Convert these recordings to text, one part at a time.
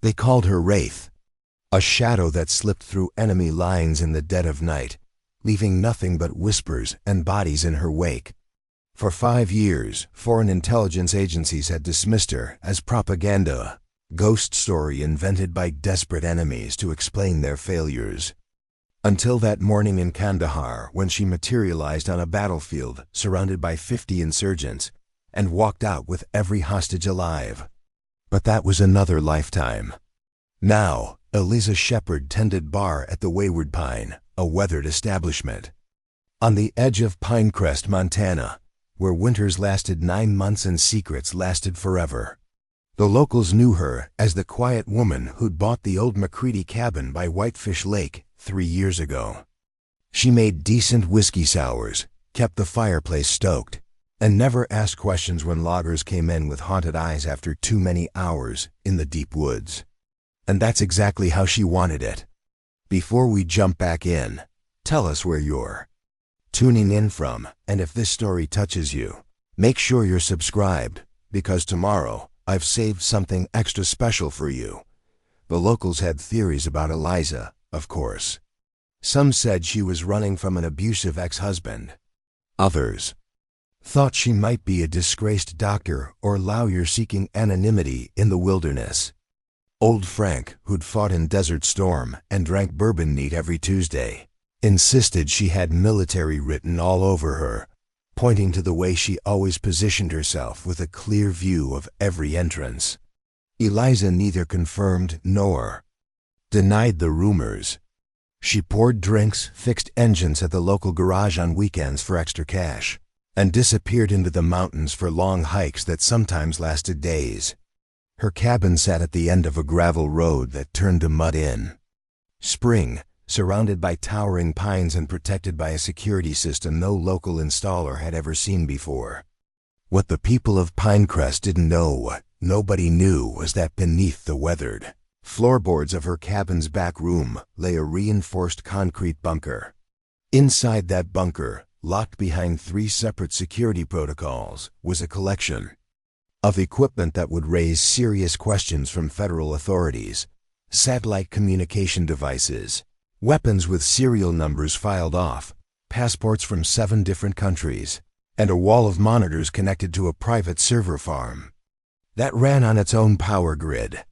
They called her Wraith, a shadow that slipped through enemy lines in the dead of night, leaving nothing but whispers and bodies in her wake. For 5 years, foreign intelligence agencies had dismissed her as propaganda, a ghost story invented by desperate enemies to explain their failures. Until that morning in Kandahar, when she materialized on a battlefield surrounded by 50 insurgents and walked out with every hostage alive. But that was another lifetime. Now, Eliza Shepherd tended bar at the Wayward Pine, a weathered establishment on the edge of Pinecrest, Montana, where winters lasted 9 months and secrets lasted forever. The locals knew her as the quiet woman who'd bought the old McCready cabin by Whitefish Lake 3 years ago. She made decent whiskey sours, kept the fireplace stoked, and never asked questions when loggers came in with haunted eyes after too many hours in the deep woods. And that's exactly how she wanted it. Before we jump back in, tell us where you're tuning in from, and if this story touches you, make sure you're subscribed, because tomorrow I've saved something extra special for you. The locals had theories about Eliza, of course. Some said she was running from an abusive ex-husband. Others thought she might be a disgraced doctor or lawyer seeking anonymity in the wilderness. Old Frank, who'd fought in Desert Storm and drank bourbon neat every Tuesday, insisted she had military written all over her, pointing to the way she always positioned herself with a clear view of every entrance. Eliza neither confirmed nor denied the rumors. She poured drinks, fixed engines at the local garage on weekends for extra cash, and disappeared into the mountains for long hikes that sometimes lasted days. Her cabin sat at the end of a gravel road that turned to mud in spring, surrounded by towering pines and protected by a security system no local installer had ever seen before. What the people of Pinecrest didn't know, what nobody knew, was that beneath the weathered floorboards of her cabin's back room lay a reinforced concrete bunker. Inside that bunker, locked behind 3 separate security protocols, was a collection of equipment that would raise serious questions from federal authorities: satellite communication devices, weapons with serial numbers filed off, passports from 7 different countries, and a wall of monitors connected to a private server farm that ran on its own power grid.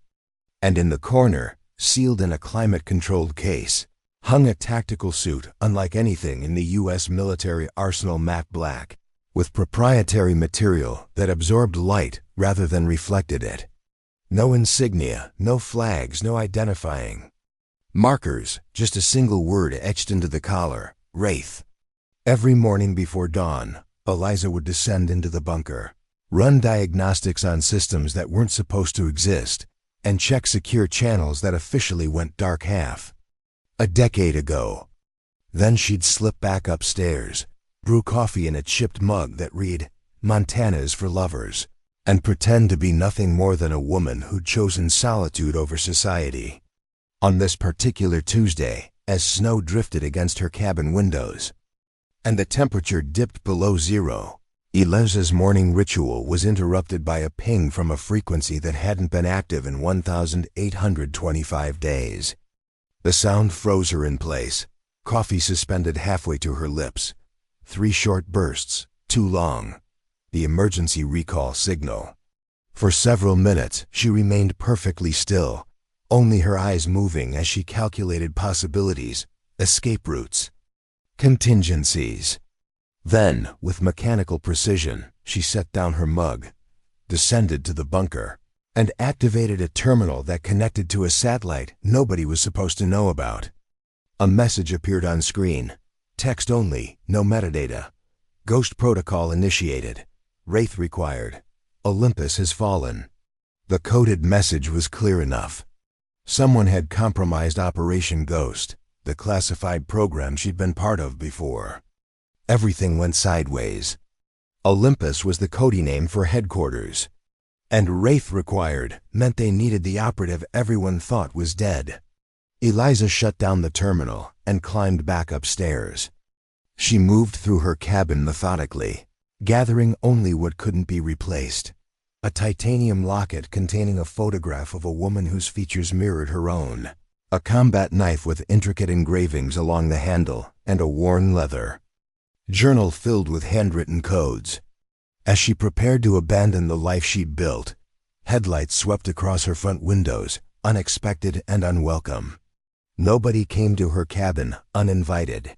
And in the corner, sealed in a climate-controlled case, hung a tactical suit unlike anything in the U.S. military arsenal, matte black, with proprietary material that absorbed light rather than reflected it. No insignia, no flags, no identifying markers, just a single word etched into the collar: Wraith. Every morning before dawn, Eliza would descend into the bunker, run diagnostics on systems that weren't supposed to exist, and check secure channels that officially went dark half a decade ago. Then she'd slip back upstairs, brew coffee in a chipped mug that read, "Montana is for lovers," and pretend to be nothing more than a woman who'd chosen solitude over society. On this particular Tuesday, as snow drifted against her cabin windows and the temperature dipped below zero, Eliza's morning ritual was interrupted by a ping from a frequency that hadn't been active in 1,825 days. The sound froze her in place, coffee suspended halfway to her lips. 3 short bursts, too long. The emergency recall signal. For several minutes, she remained perfectly still, only her eyes moving as she calculated possibilities, escape routes, contingencies. Then, with mechanical precision, she set down her mug, descended to the bunker, and activated a terminal that connected to a satellite nobody was supposed to know about. A message appeared on screen. Text only, no metadata. Ghost protocol initiated. Wraith required. Olympus has fallen. The coded message was clear enough. Someone had compromised Operation Ghost, the classified program she'd been part of before. Everything went sideways. Olympus was the code name for headquarters, and Wraith required meant they needed the operative everyone thought was dead. Eliza shut down the terminal and climbed back upstairs. She moved through her cabin methodically, gathering only what couldn't be replaced. a titanium locket containing a photograph of a woman whose features mirrored her own, a combat knife with intricate engravings along the handle, and a worn leather journal filled with handwritten codes. As she prepared to abandon the life she'd built, headlights swept across her front windows, unexpected and unwelcome. Nobody came to her cabin uninvited.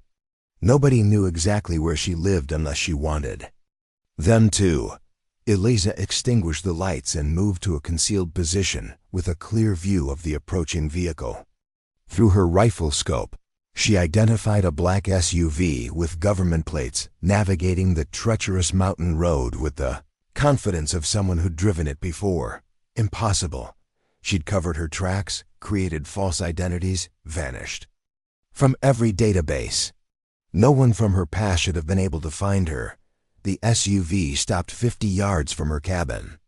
Nobody knew exactly where she lived unless she wanted. Then, too, Eliza extinguished the lights and moved to a concealed position with a clear view of the approaching vehicle. Through her rifle scope, she identified a black SUV with government plates navigating the treacherous mountain road with the confidence of someone who'd driven it before. Impossible. She'd covered her tracks, created false identities, vanished from every database. No one from her past should have been able to find her. The SUV stopped 50 yards from her cabin.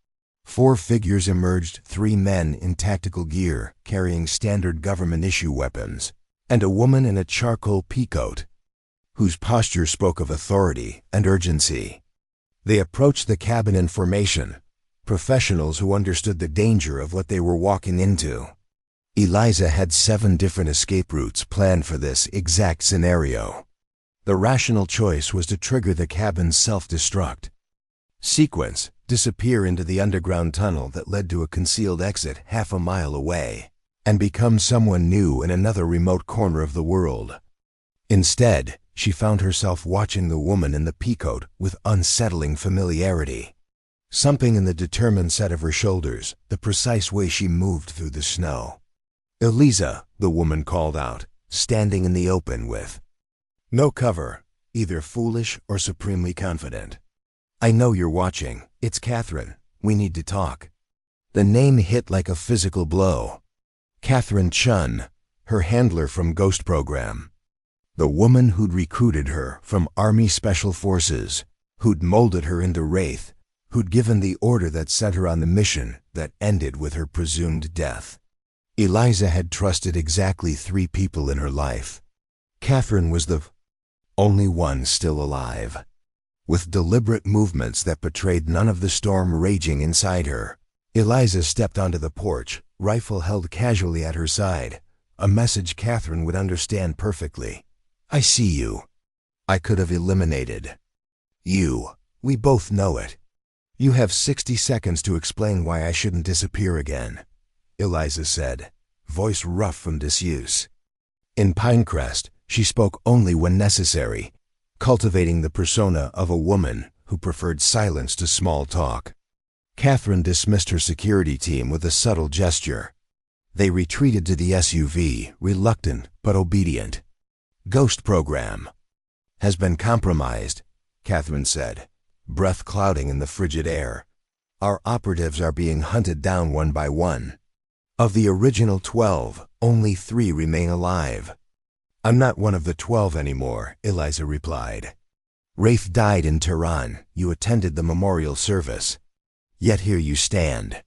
4 figures emerged, 3 men in tactical gear carrying standard government-issue weapons, and a woman in a charcoal peacoat, whose posture spoke of authority and urgency. They approached the cabin in formation, professionals who understood the danger of what they were walking into. Eliza had 7 different escape routes planned for this exact scenario. The rational choice was to trigger the cabin's self-destruct sequence, disappear into the underground tunnel that led to a concealed exit half a mile away, and become someone new in another remote corner of the world. Instead, she found herself watching the woman in the peacoat with unsettling familiarity. Something in the determined set of her shoulders, the precise way she moved through the snow. "Eliza," the woman called out, standing in the open with no cover, either foolish or supremely confident. "I know you're watching. It's Catherine. We need to talk." The name hit like a physical blow. Catherine Chun, her handler from Ghost Program. The woman who'd recruited her from Army Special Forces, who'd molded her into Wraith, who'd given the order that sent her on the mission that ended with her presumed death. Eliza had trusted exactly 3 people in her life. Catherine was the only one still alive. With deliberate movements that betrayed none of the storm raging inside her, Eliza stepped onto the porch, rifle held casually at her side, a message Catherine would understand perfectly. "I see you. I could have eliminated you. We both know it. You have 60 seconds to explain why I shouldn't disappear again," Eliza said, voice rough from disuse. In Pinecrest, she spoke only when necessary, cultivating the persona of a woman who preferred silence to small talk. Catherine dismissed her security team with a subtle gesture. They retreated to the SUV, reluctant but obedient. "Ghost Program has been compromised," Catherine said, breath clouding in the frigid air. "Our operatives are being hunted down one by one. Of the original 12, only 3 remain alive." "I'm not one of the 12 anymore," Eliza replied. "Wraith died in Tehran. You attended the memorial service. Yet here you stand."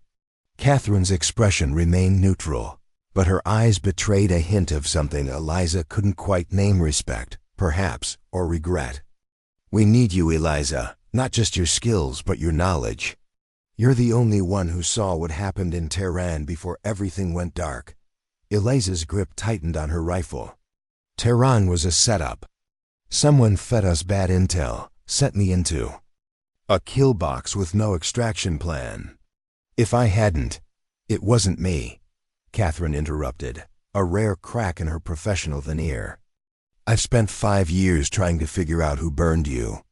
Catherine's expression remained neutral, but her eyes betrayed a hint of something Eliza couldn't quite name: respect, perhaps, or regret. "We need you, Eliza, not just your skills, but your knowledge. You're the only one who saw what happened in Tehran before everything went dark." Eliza's grip tightened on her rifle. "Tehran was a setup. Someone fed us bad intel, sent me into a kill box with no extraction plan. If I hadn't, it wasn't me," Catherine interrupted, a rare crack in her professional veneer. "I've spent 5 years trying to figure out who burned you.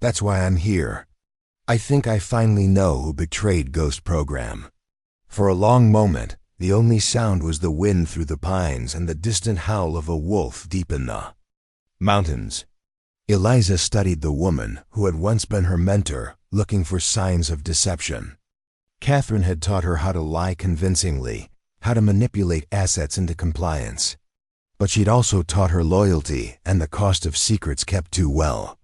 That's why I'm here. I think I finally know who betrayed Ghost Program." For a long moment, the only sound was the wind through the pines and the distant howl of a wolf deep in the mountains. Eliza studied the woman who had once been her mentor, looking for signs of deception. Catherine had taught her how to lie convincingly, how to manipulate assets into compliance. But she'd also taught her loyalty and the cost of secrets kept too well.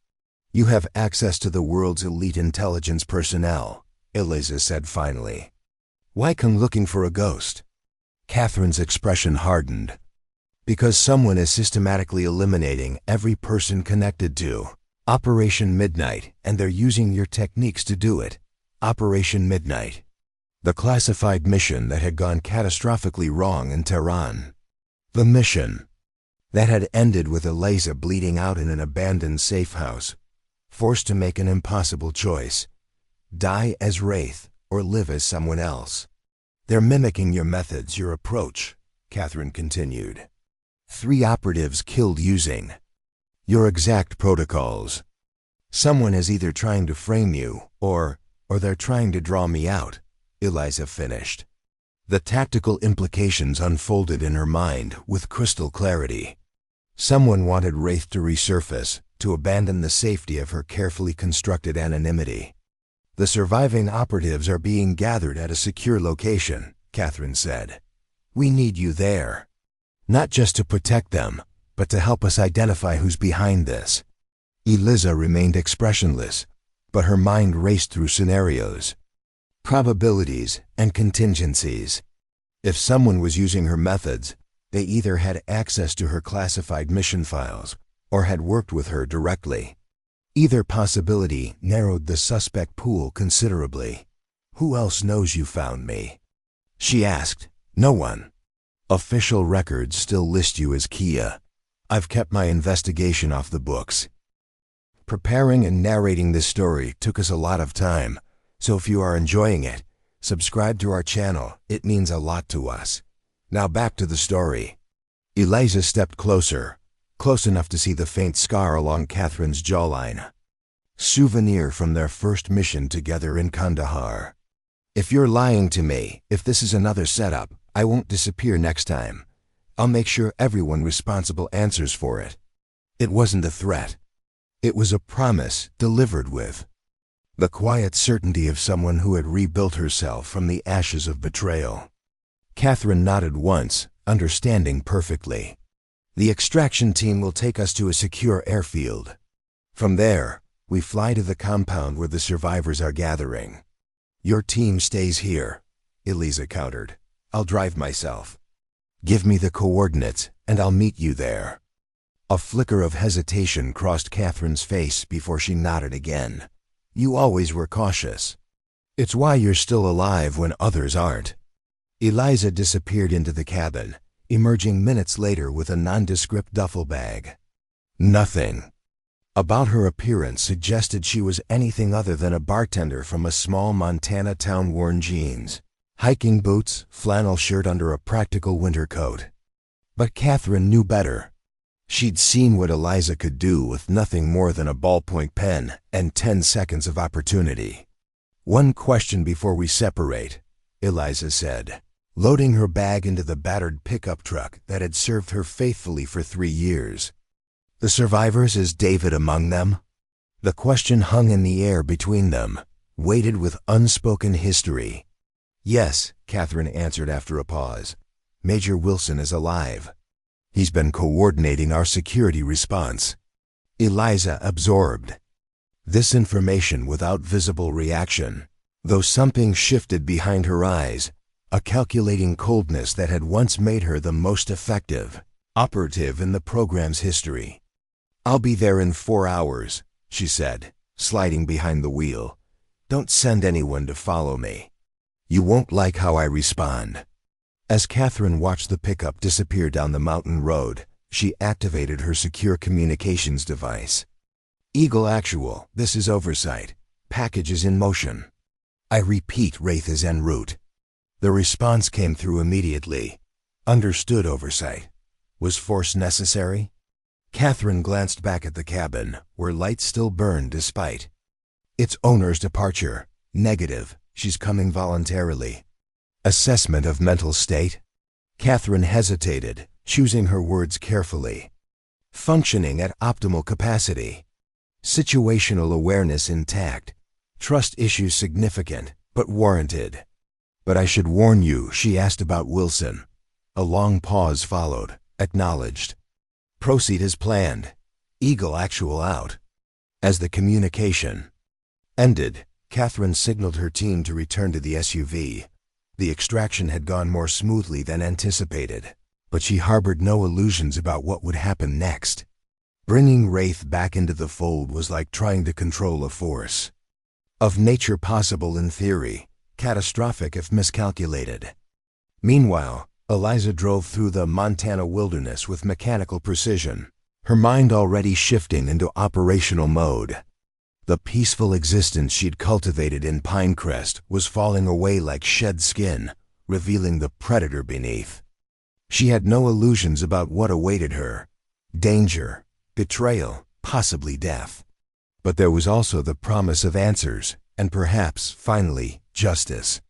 "You have access to the world's elite intelligence personnel," Eliza said finally. "Why come looking for a ghost?" Catherine's expression hardened. "Because someone is systematically eliminating every person connected to Operation Midnight, and they're using your techniques to do it," Operation Midnight. The classified mission that had gone catastrophically wrong in Tehran. The mission that had ended with Eliza bleeding out in an abandoned safe house, forced to make an impossible choice: die as Wraith or live as someone else. They're mimicking your methods, your approach, Catherine continued. 3 operatives killed using your exact protocols. Someone is either trying to frame you, or they're trying to draw me out, Eliza finished. The tactical implications unfolded in her mind with crystal clarity. Someone wanted Wraith to resurface, to abandon the safety of her carefully constructed anonymity. The surviving operatives are being gathered at a secure location, Catherine said. We need you there. Not just to protect them, but to help us identify who's behind this. Eliza remained expressionless, but her mind raced through scenarios, probabilities, and contingencies. If someone was using her methods, they either had access to her classified mission files or had worked with her directly. Either possibility narrowed the suspect pool considerably. Who else knows you found me? She asked. No one. Official records still list you as Kia. I've kept my investigation off the books. Preparing and narrating this story took us a lot of time, so if you are enjoying it, subscribe to our channel. It means a lot to us. Now back to the story. Eliza stepped closer, close enough to see the faint scar along Catherine's jawline. Souvenir from their first mission together in Kandahar. If you're lying to me, if this is another setup, I won't disappear next time. I'll make sure everyone responsible answers for it. It wasn't a threat. It was a promise delivered with the quiet certainty of someone who had rebuilt herself from the ashes of betrayal. Catherine nodded once, understanding perfectly. The extraction team will take us to a secure airfield. From there, we fly to the compound where the survivors are gathering. Your team stays here, Eliza countered. I'll drive myself. Give me the coordinates, and I'll meet you there. A flicker of hesitation crossed Catherine's face before she nodded again. You always were cautious. It's why you're still alive when others aren't. Eliza disappeared into the cabin, emerging minutes later with a nondescript duffel bag. Nothing about her appearance suggested she was anything other than a bartender from a small Montana town. Worn jeans, hiking boots, flannel shirt under a practical winter coat. But Catherine knew better. She'd seen what Eliza could do with nothing more than a ballpoint pen and 10 seconds of opportunity. One question before we separate, Eliza said, loading her bag into the battered pickup truck that had served her faithfully for 3 years. The survivors, is David among them? The question hung in the air between them, weighted with unspoken history. Yes, Catherine answered after a pause. Major Wilson is alive. He's been coordinating our security response. Eliza absorbed this information without visible reaction, though something shifted behind her eyes, a calculating coldness that had once made her the most effective operative in the program's history. I'll be there in 4 hours, she said, sliding behind the wheel. Don't send anyone to follow me. You won't like how I respond. As Catherine watched the pickup disappear down the mountain road, she activated her secure communications device. Eagle Actual, this is Oversight. Package is in motion. I repeat, Wraith is en route. The response came through immediately. Understood, Oversight. Was force necessary? Catherine glanced back at the cabin, where lights still burned despite its owner's departure. Negative, she's coming voluntarily. Assessment of mental state? Catherine hesitated, choosing her words carefully. Functioning at optimal capacity. Situational awareness intact. Trust issues significant, but warranted. But I should warn you, she asked about Wilson. A long pause followed, acknowledged. Proceed as planned. Eagle Actual out. As the communication ended, Catherine signaled her team to return to the SUV. The extraction had gone more smoothly than anticipated, but she harbored no illusions about what would happen next. Bringing Wraith back into the fold was like trying to control a force Of nature possible in theory, catastrophic if miscalculated. Meanwhile, Eliza drove through the Montana wilderness with mechanical precision, her mind already shifting into operational mode. The peaceful existence she'd cultivated in Pinecrest was falling away like shed skin, revealing the predator beneath. She had no illusions about what awaited her: danger, betrayal, possibly death. But there was also the promise of answers, and perhaps, finally, justice.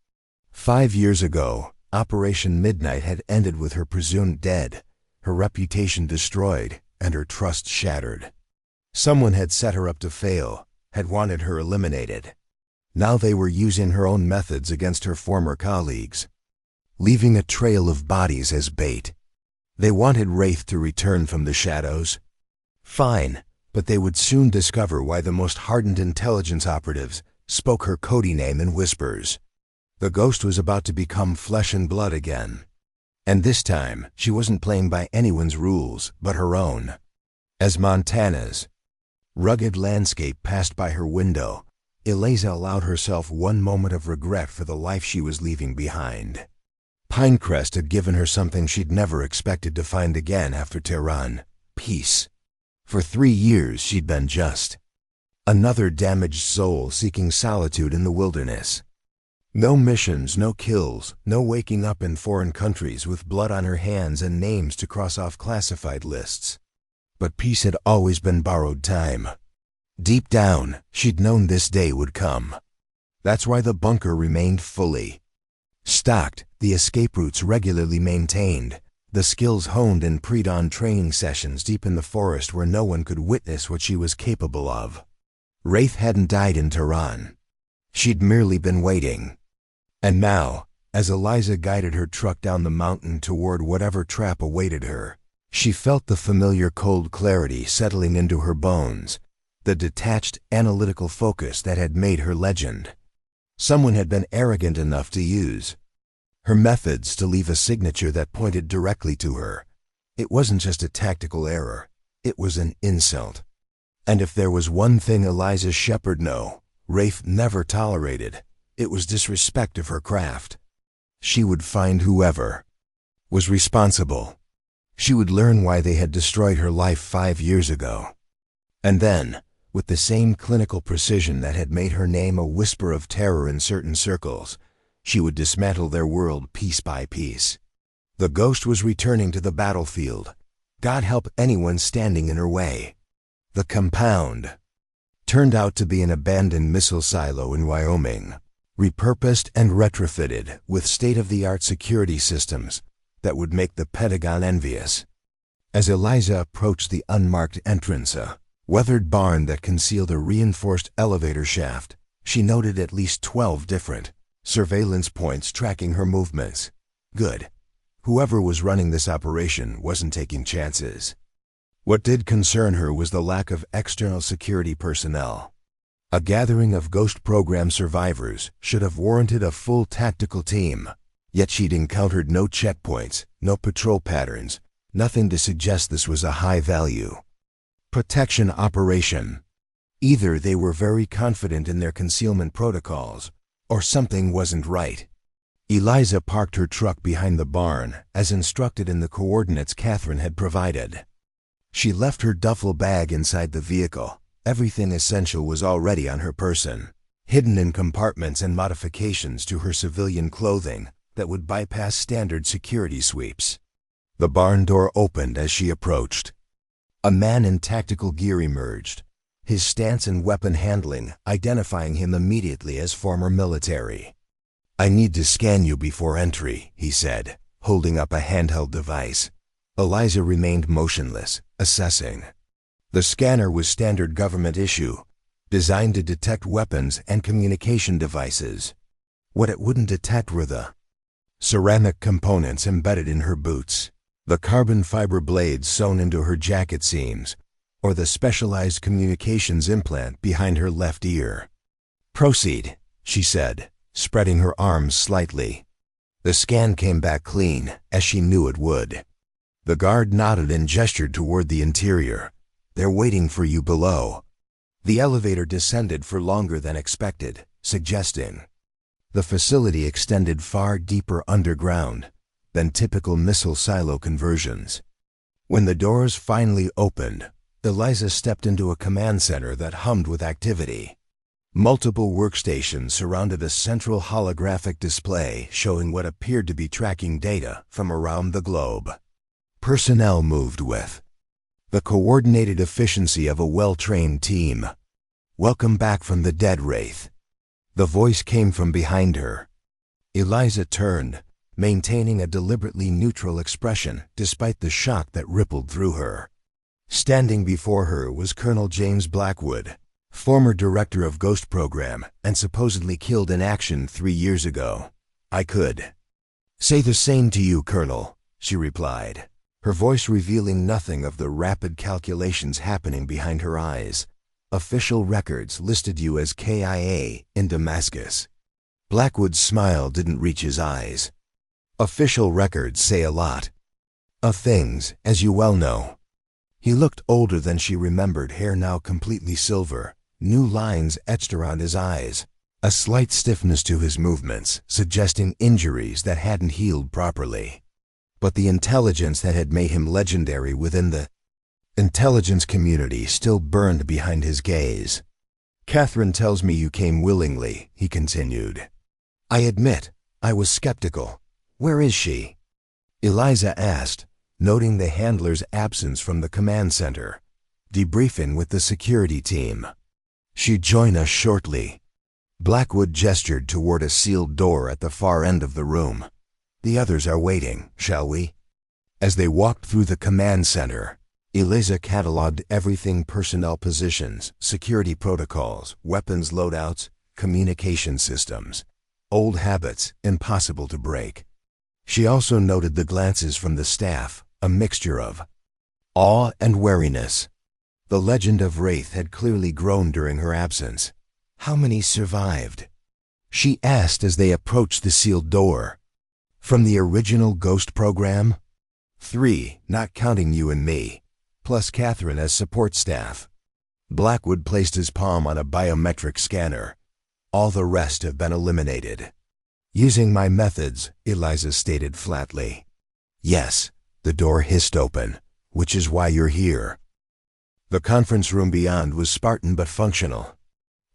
5 years ago, Operation Midnight had ended with her presumed dead, her reputation destroyed, and her trust shattered. Someone had set her up to fail, had wanted her eliminated. Now they were using her own methods against her former colleagues, leaving a trail of bodies as bait. They wanted Wraith to return from the shadows. Fine, but they would soon discover why the most hardened intelligence operatives spoke her codey name in whispers. The ghost was about to become flesh and blood again. And this time, she wasn't playing by anyone's rules but her own. As Montana's rugged landscape passed by her window, Eliza allowed herself one moment of regret for the life she was leaving behind. Pinecrest had given her something she'd never expected to find again after Tehran: peace. For 3 years she'd been just another damaged soul seeking solitude in the wilderness. No missions, no kills, no waking up in foreign countries with blood on her hands and names to cross off classified lists. But peace had always been borrowed time. Deep down, she'd known this day would come. That's why the bunker remained fully stocked, the escape routes regularly maintained, the skills honed in pre-dawn training sessions deep in the forest where no one could witness what she was capable of. Wraith hadn't died in Tehran. She'd merely been waiting. And now, as Eliza guided her truck down the mountain toward whatever trap awaited her, she felt the familiar cold clarity settling into her bones, the detached, analytical focus that had made her legend. Someone had been arrogant enough to use her methods to leave a signature that pointed directly to her. It wasn't just a tactical error, it was an insult. And if there was one thing Eliza Shepherd Wraith never tolerated, it was disrespect of her craft. She would find whoever was responsible. She would learn why they had destroyed her life 5 years ago. And then, with the same clinical precision that had made her name a whisper of terror in certain circles, she would dismantle their world piece by piece. The ghost was returning to the battlefield. God help anyone standing in her way. The compound turned out to be an abandoned missile silo in Wyoming, repurposed and retrofitted with state-of-the-art security systems that would make the Pentagon envious. As Eliza approached the unmarked entrance, a weathered barn that concealed a reinforced elevator shaft, she noted at least 12 different surveillance points tracking her movements. Good. Whoever was running this operation wasn't taking chances. What did concern her was the lack of external security personnel. A gathering of Ghost Program survivors should have warranted a full tactical team, yet she'd encountered no checkpoints, no patrol patterns, nothing to suggest this was a high-value protection operation. Either they were very confident in their concealment protocols, or something wasn't right. Eliza parked her truck behind the barn, as instructed in the coordinates Catherine had provided. She left her duffel bag inside the vehicle. Everything essential was already on her person, hidden in compartments and modifications to her civilian clothing that would bypass standard security sweeps. The barn door opened as she approached. A man in tactical gear emerged, his stance and weapon handling identifying him immediately as former military. "I need to scan you before entry," he said, holding up a handheld device. Eliza remained motionless, assessing. The scanner was standard government issue, designed to detect weapons and communication devices. What it wouldn't detect were the ceramic components embedded in her boots, the carbon fiber blades sewn into her jacket seams, or the specialized communications implant behind her left ear. "Proceed," she said, spreading her arms slightly. The scan came back clean, as she knew it would. The guard nodded and gestured toward the interior. "They're waiting for you below." The elevator descended for longer than expected, suggesting the facility extended far deeper underground than typical missile silo conversions. When the doors finally opened, Eliza stepped into a command center that hummed with activity. Multiple workstations surrounded a central holographic display showing what appeared to be tracking data from around the globe. Personnel moved with the coordinated efficiency of a well-trained team. "Welcome back from the dead, Wraith." The voice came from behind her. Eliza turned, maintaining a deliberately neutral expression despite the shock that rippled through her. Standing before her was Colonel James Blackwood, former director of Ghost Program and supposedly killed in action 3 years ago. "I could say the same to you, Colonel," she replied, her voice revealing nothing of the rapid calculations happening behind her eyes. "Official records listed you as KIA in Damascus." Blackwood's smile didn't reach his eyes. "Official records say a lot of things, as you well know." He looked older than she remembered, hair now completely silver, new lines etched around his eyes, a slight stiffness to his movements, suggesting injuries that hadn't healed properly. But the intelligence that had made him legendary within the intelligence community still burned behind his gaze. "Catherine tells me you came willingly," he continued. "I admit, I was skeptical. Where is she?" Eliza asked, noting the handler's absence from the command center, debriefing with the security team. "She'd join us shortly." Blackwood gestured toward a sealed door at the far end of the room. "The others are waiting, shall we?" As they walked through the command center, Eliza cataloged everything: personnel positions, security protocols, weapons loadouts, communication systems. Old habits, impossible to break. She also noted the glances from the staff, a mixture of awe and wariness. The legend of Wraith had clearly grown during her absence. "How many survived?" she asked as they approached the sealed door. "From the original Ghost Program?" "3, not counting you and me, plus Catherine as support staff." Blackwood placed his palm on a biometric scanner. "All the rest have been eliminated." "Using my methods," Eliza stated flatly. "Yes," the door hissed open, "which is why you're here." The conference room beyond was Spartan but functional.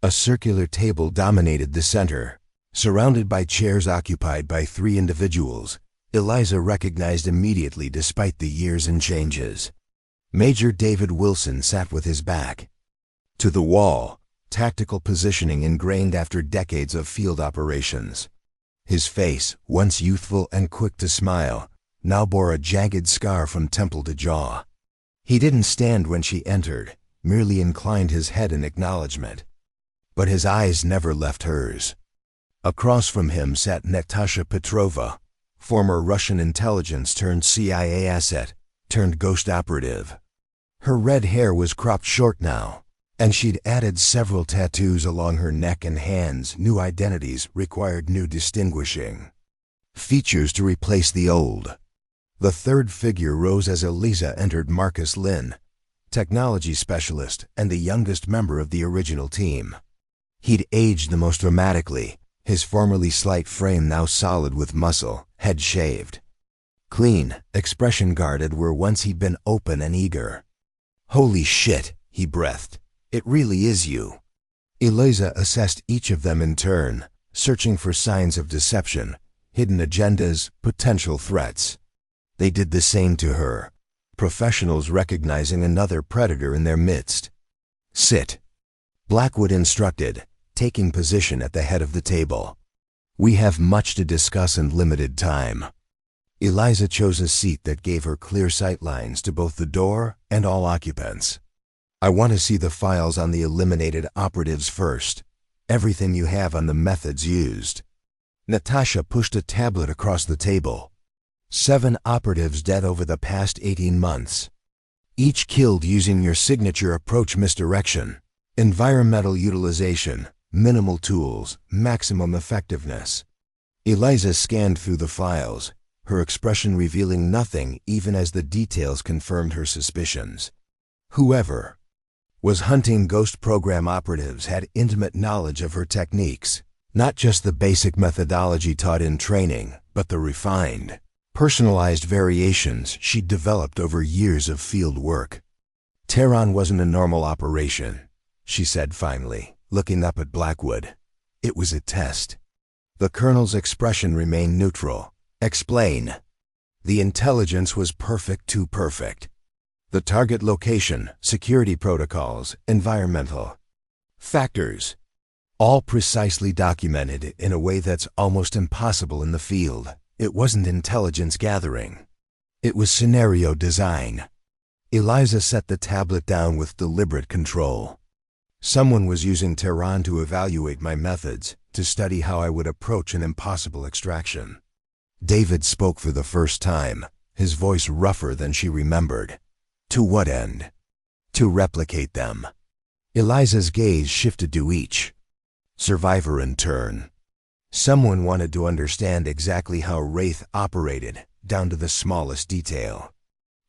A circular table dominated the center, surrounded by chairs occupied by 3 individuals Eliza recognized immediately despite the years and changes. Major David Wilson sat with his back to the wall, tactical positioning ingrained after decades of field operations. His face, once youthful and quick to smile, now bore a jagged scar from temple to jaw. He didn't stand when she entered, merely inclined his head in acknowledgement. But his eyes never left hers. Across from him sat Natasha Petrova, former Russian intelligence turned CIA asset, turned ghost operative. Her red hair was cropped short now, and she'd added several tattoos along her neck and hands. New identities required new distinguishing features to replace the old. The third figure rose as Eliza entered: Marcus Lynn, technology specialist and the youngest member of the original team. He'd aged the most dramatically, his formerly slight frame now solid with muscle, head shaved. Clean, expression guarded where once he'd been open and eager. "Holy shit," he breathed. "It really is you." Eliza assessed each of them in turn, searching for signs of deception, hidden agendas, potential threats. They did the same to her, professionals recognizing another predator in their midst. "Sit," Blackwood instructed, taking position at the head of the table. "We have much to discuss and limited time." Eliza chose a seat that gave her clear sight lines to both the door and all occupants. "I want to see the files on the eliminated operatives first. Everything you have on the methods used." Natasha pushed a tablet across the table. 7 operatives dead over the past 18 months. Each killed using your signature approach: misdirection, environmental utilization, minimal tools, maximum effectiveness. Eliza scanned through the files, her expression revealing nothing even as the details confirmed her suspicions. Whoever was hunting Ghost Program operatives had intimate knowledge of her techniques, not just the basic methodology taught in training, but the refined, personalized variations she'd developed over years of field work. Tehran wasn't a normal operation, she said finally, looking up at Blackwood. It was a test. The colonel's expression remained neutral. Explain. The intelligence was perfect, too perfect. The target location, security protocols, environmental factors, all precisely documented in a way that's almost impossible in the field. It wasn't intelligence gathering. It was scenario design. Eliza set the tablet down with deliberate control. Someone was using Tehran to evaluate my methods, to study how I would approach an impossible extraction. David spoke for the first time, his voice rougher than she remembered. To what end? To replicate them. Eliza's gaze shifted to each survivor in turn. Someone wanted to understand exactly how Wraith operated, down to the smallest detail.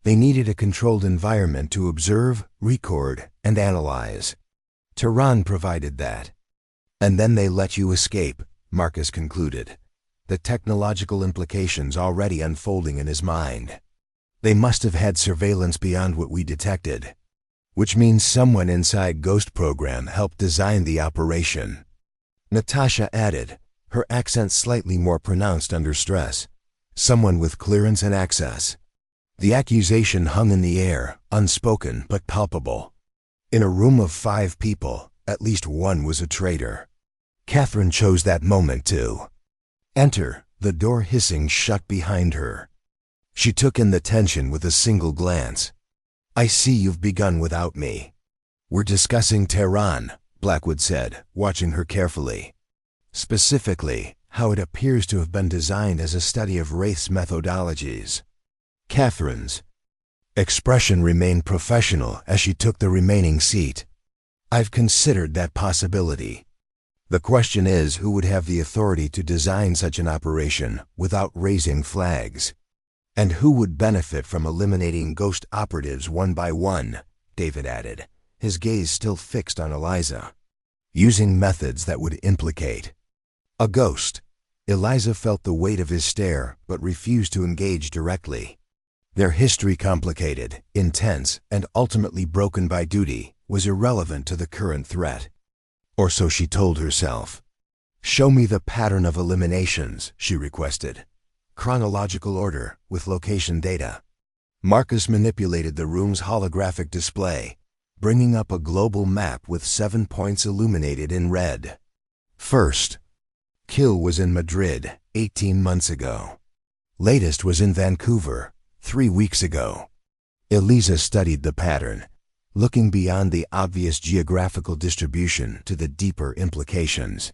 They needed a controlled environment to observe, record, and analyze. Tehran provided that. And then they let you escape, Marcus concluded, the technological implications already unfolding in his mind. They must have had surveillance beyond what we detected, which means someone inside Ghost Program helped design the operation. Natasha added, her accent slightly more pronounced under stress. Someone with clearance and access. The accusation hung in the air, unspoken but palpable. In a room of 5 people, at least one was a traitor. Catherine chose that moment to enter, the door hissing shut behind her. She took in the tension with a single glance. I see you've begun without me. We're discussing Tehran, Blackwood said, watching her carefully. Specifically, how it appears to have been designed as a study of Wraith's methodologies. Catherine's expression remained professional as she took the remaining seat. I've considered that possibility. The question is who would have the authority to design such an operation without raising flags? And who would benefit from eliminating Ghost operatives one by one, David added, his gaze still fixed on Eliza. Using methods that would implicate a ghost. Eliza felt the weight of his stare, but refused to engage directly. Their history, complicated, intense, and ultimately broken by duty, was irrelevant to the current threat. Or so she told herself. Show me the pattern of eliminations, she requested. Chronological order, with location data. Marcus manipulated the room's holographic display, bringing up a global map with 7 points illuminated in red. First, kill was in Madrid, 18 months ago. Latest was in Vancouver, 3 weeks ago. Eliza studied the pattern, looking beyond the obvious geographical distribution to the deeper implications.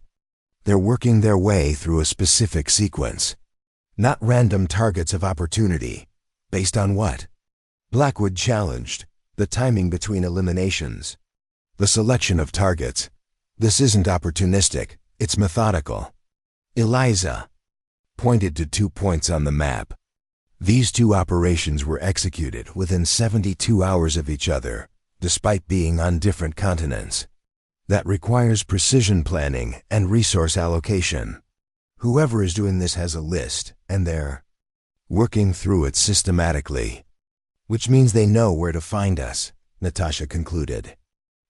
They're working their way through a specific sequence. Not random targets of opportunity. Based on what? Blackwood challenged. The timing between eliminations. The selection of targets. This isn't opportunistic, it's methodical. Eliza pointed to 2 points on the map. These 2 operations were executed within 72 hours of each other, despite being on different continents. That requires precision planning and resource allocation. Whoever is doing this has a list, and they're working through it systematically. Which means they know where to find us, Natasha concluded.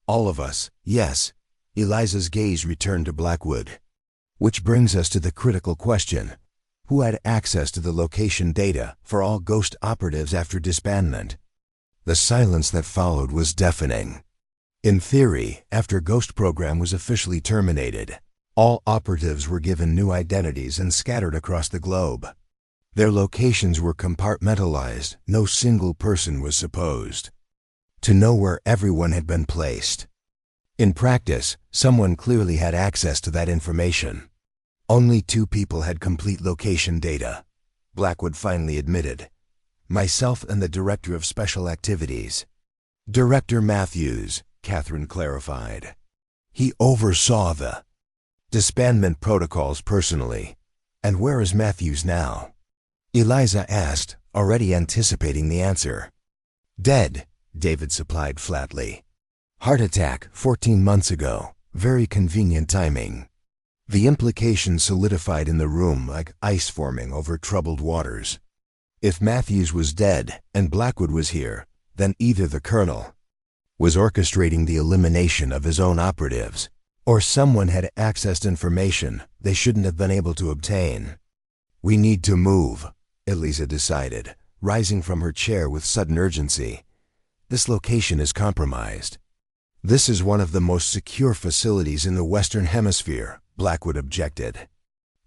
All of us, yes. Eliza's gaze returned to Blackwood. Which brings us to the critical question. Who had access to the location data for all Ghost operatives after disbandment? The silence that followed was deafening. In theory, after Ghost Program was officially terminated, all operatives were given new identities and scattered across the globe. Their locations were compartmentalized. No single person was supposed to know where everyone had been placed. In practice, someone clearly had access to that information. Only 2 people had complete location data, Blackwood finally admitted. Myself and the Director of Special Activities. Director Matthews, Catherine clarified. He oversaw the disbandment protocols personally. And where is Matthews now? Eliza asked, already anticipating the answer. Dead, David supplied flatly. Heart attack 14 months ago. Very convenient timing. The implication solidified in the room like ice forming over troubled waters. If Matthews was dead and Blackwood was here, then either the colonel was orchestrating the elimination of his own operatives, or someone had accessed information they shouldn't have been able to obtain. We need to move, Eliza decided, rising from her chair with sudden urgency. This location is compromised. This is one of the most secure facilities in the Western Hemisphere, Blackwood objected.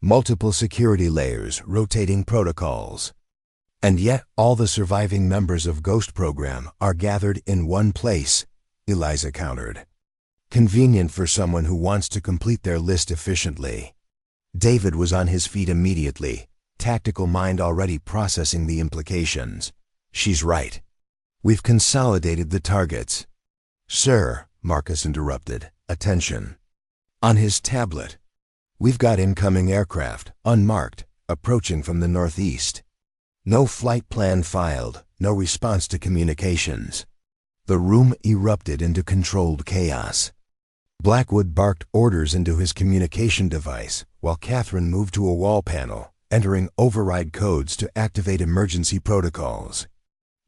Multiple security layers, rotating protocols. And yet all the surviving members of Ghost Program are gathered in one place, Eliza countered. Convenient for someone who wants to complete their list efficiently. David was on his feet immediately, tactical mind already processing the implications. She's right. We've consolidated the targets. Sir, Marcus interrupted, attention. On his tablet. We've got incoming aircraft, unmarked, approaching from the northeast. No flight plan filed, no response to communications. The room erupted into controlled chaos. Blackwood barked orders into his communication device, while Catherine moved to a wall panel, entering override codes to activate emergency protocols.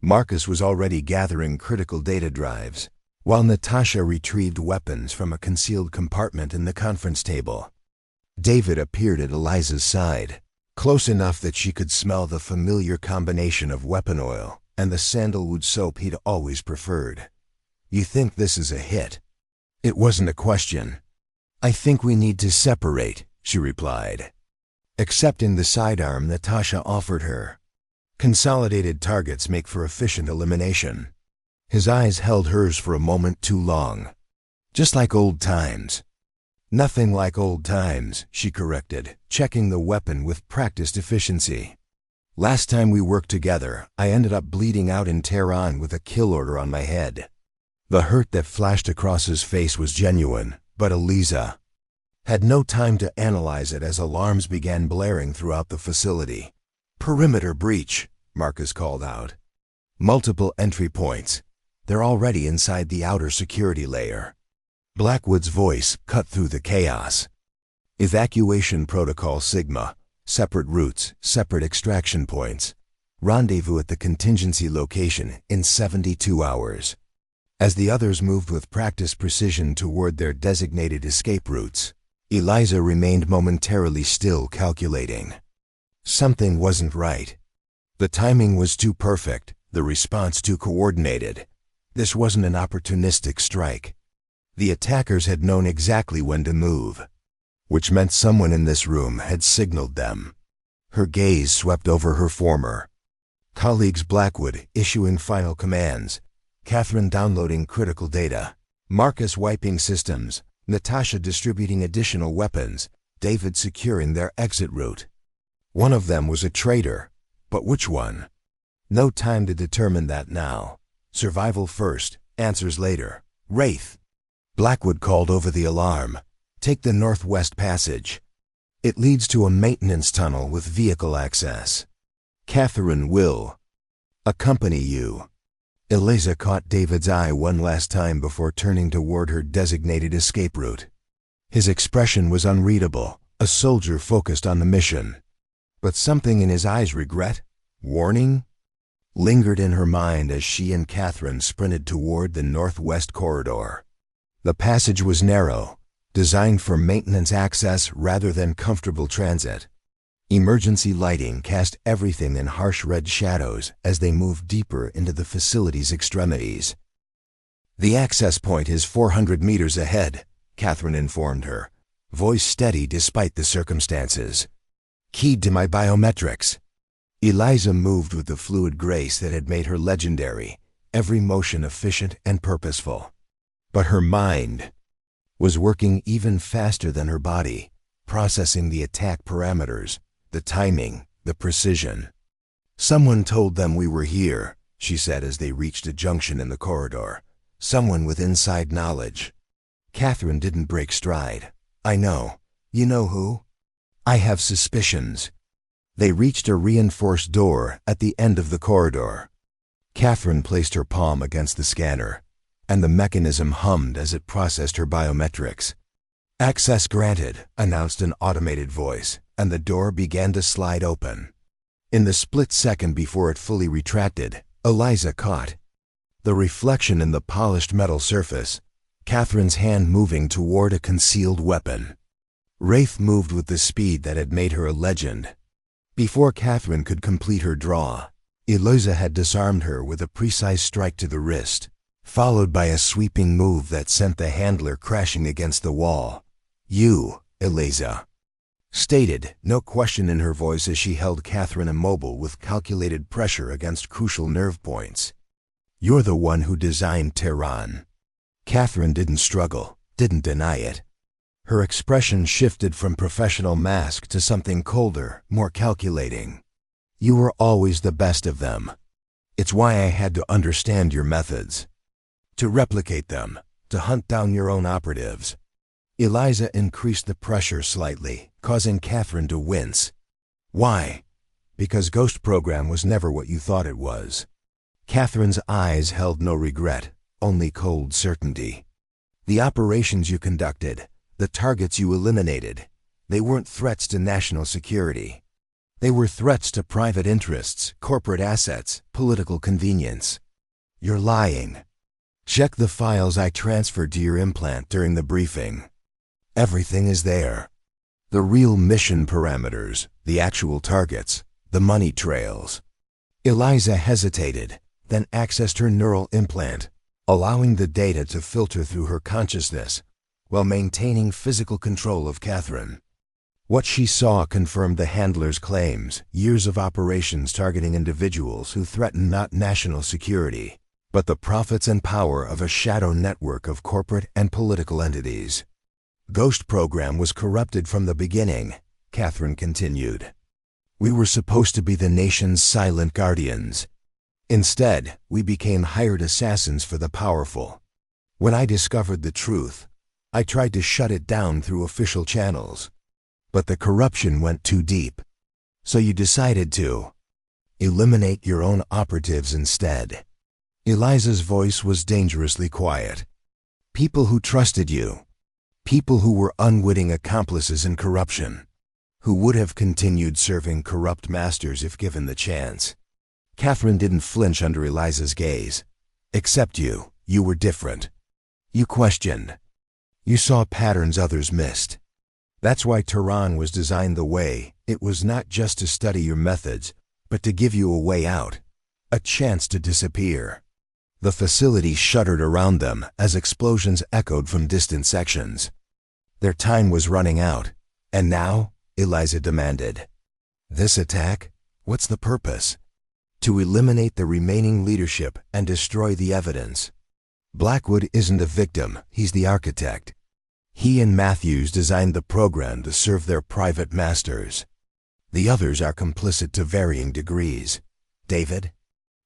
Marcus was already gathering critical data drives, while Natasha retrieved weapons from a concealed compartment in the conference table. David appeared at Eliza's side, close enough that she could smell the familiar combination of weapon oil and the sandalwood soap he'd always preferred. You think this is a hit? It wasn't a question. I think we need to separate, she replied, accepting the sidearm Natasha offered her. Consolidated targets make for efficient elimination. His eyes held hers for a moment too long. Just like old times. Nothing like old times, she corrected, checking the weapon with practiced efficiency. Last time we worked together, I ended up bleeding out in Tehran with a kill order on my head. The hurt that flashed across his face was genuine, but Eliza had no time to analyze it as alarms began blaring throughout the facility. Perimeter breach, Marcus called out. Multiple entry points. They're already inside the outer security layer. Blackwood's voice cut through the chaos. Evacuation protocol Sigma. Separate routes, separate extraction points. Rendezvous at the contingency location in 72 hours. As the others moved with practiced precision toward their designated escape routes, Eliza remained momentarily still, calculating. Something wasn't right. The timing was too perfect, the response too coordinated. This wasn't an opportunistic strike. The attackers had known exactly when to move, which meant someone in this room had signaled them. Her gaze swept over her former colleagues, Blackwood issuing final commands, Catherine downloading critical data, Marcus wiping systems, Natasha distributing additional weapons, David securing their exit route. One of them was a traitor, but which one? No time to determine that now. Survival first, answers later. Wraith. Blackwood called over the alarm. Take the northwest passage. It leads to a maintenance tunnel with vehicle access. Catherine will accompany you. Eliza caught David's eye one last time before turning toward her designated escape route. His expression was unreadable, a soldier focused on the mission. But something in his eyes, regret, warning, lingered in her mind as she and Catherine sprinted toward the northwest corridor. The passage was narrow, designed for maintenance access rather than comfortable transit. Emergency lighting cast everything in harsh red shadows as they moved deeper into the facility's extremities. The access point is 400 meters ahead, Catherine informed her, voice steady despite the circumstances. Keyed to my biometrics. Eliza moved with the fluid grace that had made her legendary, every motion efficient and purposeful. But her mind was working even faster than her body, processing the attack parameters, the timing, the precision. Someone told them we were here, she said as they reached a junction in the corridor. Someone with inside knowledge. Catherine didn't break stride. I know. You know who? I have suspicions. They reached a reinforced door at the end of the corridor. Catherine placed her palm against the scanner. and the mechanism hummed as it processed her biometrics. "Access granted," announced an automated voice, and the door began to slide open. In the split second before it fully retracted, Eliza caught the reflection in the polished metal surface, Catherine's hand moving toward a concealed weapon. Wraith moved with the speed that had made her a legend. Before Catherine could complete her draw, Eliza had disarmed her with a precise strike to the wrist, followed by a sweeping move that sent the handler crashing against the wall. "You, Eliza," stated, no question in her voice as she held Catherine immobile with calculated pressure against crucial nerve points. "You're the one who designed Tehran." Catherine didn't struggle, didn't deny it. Her expression shifted from professional mask to something colder, more calculating. "You were always the best of them. It's why I had to understand your methods. To replicate them, to hunt down your own operatives." Eliza increased the pressure slightly, causing Catherine to wince. "Why?" "Because Ghost Program was never what you thought it was." Catherine's eyes held no regret, only cold certainty. "The operations you conducted, the targets you eliminated, they weren't threats to national security. They were threats to private interests, corporate assets, political convenience." "You're lying." "Check the files I transferred to your implant during the briefing. Everything is there. The real mission parameters, the actual targets, the money trails." Eliza hesitated, then accessed her neural implant, allowing the data to filter through her consciousness while maintaining physical control of Catherine. What she saw confirmed the handler's claims: years of operations targeting individuals who threaten not national security, but the profits and power of a shadow network of corporate and political entities. "Ghost Program was corrupted from the beginning," Catherine continued. "We were supposed to be the nation's silent guardians. Instead, we became hired assassins for the powerful. When I discovered the truth, I tried to shut it down through official channels. But the corruption went too deep. So you decided to eliminate your own operatives instead." Eliza's voice was dangerously quiet. "People who trusted you. People who were unwitting accomplices in corruption. Who would have continued serving corrupt masters if given the chance." Catherine didn't flinch under Eliza's gaze. "Except you. You were different. You questioned. You saw patterns others missed. That's why Tehran was designed the way it was, not just to study your methods, but to give you a way out, a chance to disappear." The facility shuddered around them as explosions echoed from distant sections. Their time was running out. "And now?" Eliza demanded. "This attack? What's the purpose?" "To eliminate the remaining leadership and destroy the evidence. Blackwood isn't a victim, he's the architect. He and Matthews designed the program to serve their private masters. The others are complicit to varying degrees." "David?"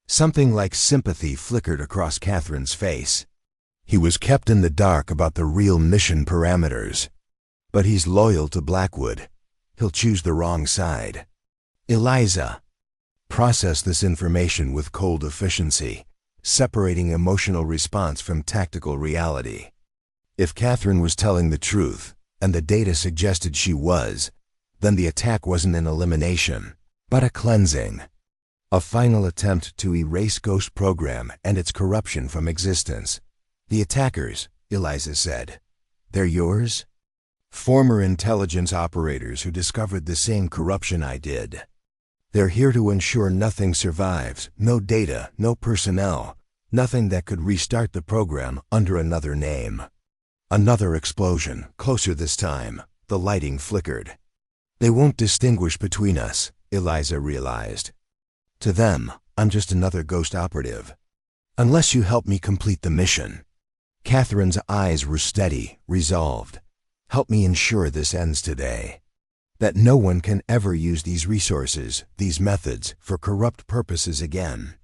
Something like sympathy flickered across Catherine's face. "He was kept in the dark about the real mission parameters. But he's loyal to Blackwood. He'll choose the wrong side." Eliza processed this information with cold efficiency, separating emotional response from tactical reality. If Catherine was telling the truth, and the data suggested she was, then the attack wasn't an elimination, but a cleansing. A final attempt to erase Ghost Program and its corruption from existence. "The attackers," Eliza said, "they're yours?" "Former intelligence operators who discovered the same corruption I did. They're here to ensure nothing survives, no data, no personnel, nothing that could restart the program under another name." Another explosion, closer this time. The lighting flickered. "They won't distinguish between us," Eliza realized. "To them, I'm just another ghost operative. Unless you help me complete the mission." Catherine's eyes were steady, resolved. "Help me ensure this ends today. That no one can ever use these resources, these methods, for corrupt purposes again."